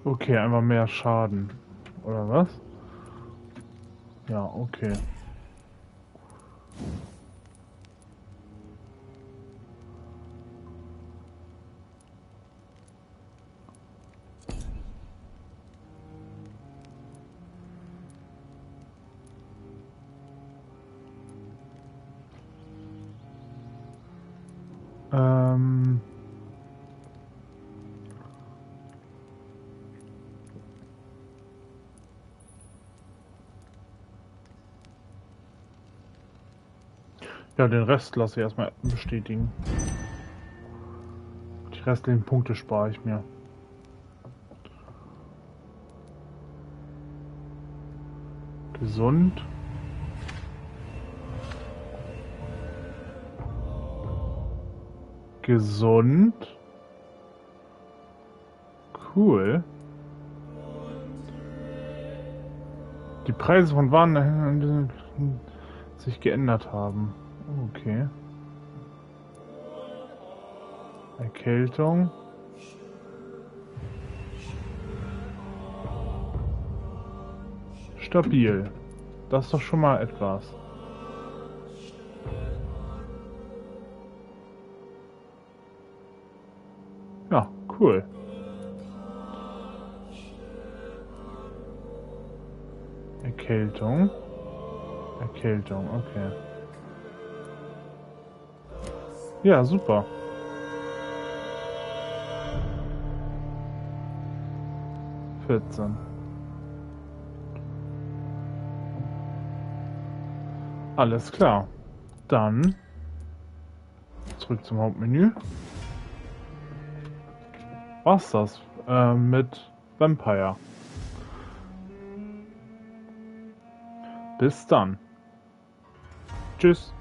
Okay, einfach mehr Schaden. Oder was? Ja, okay. Ja, den Rest lasse ich erstmal bestätigen. Die restlichen Punkte spare ich mir. Gesund. Gesund. Cool. Die Preise von Waren sich geändert haben. Okay. Erkältung. Stabil. Das ist doch schon mal etwas. Ja, cool. Erkältung. Erkältung, okay. Ja, super. Alles klar. Dann zurück zum Hauptmenü. Was das mit Vampyr? Bis dann. Tschüss.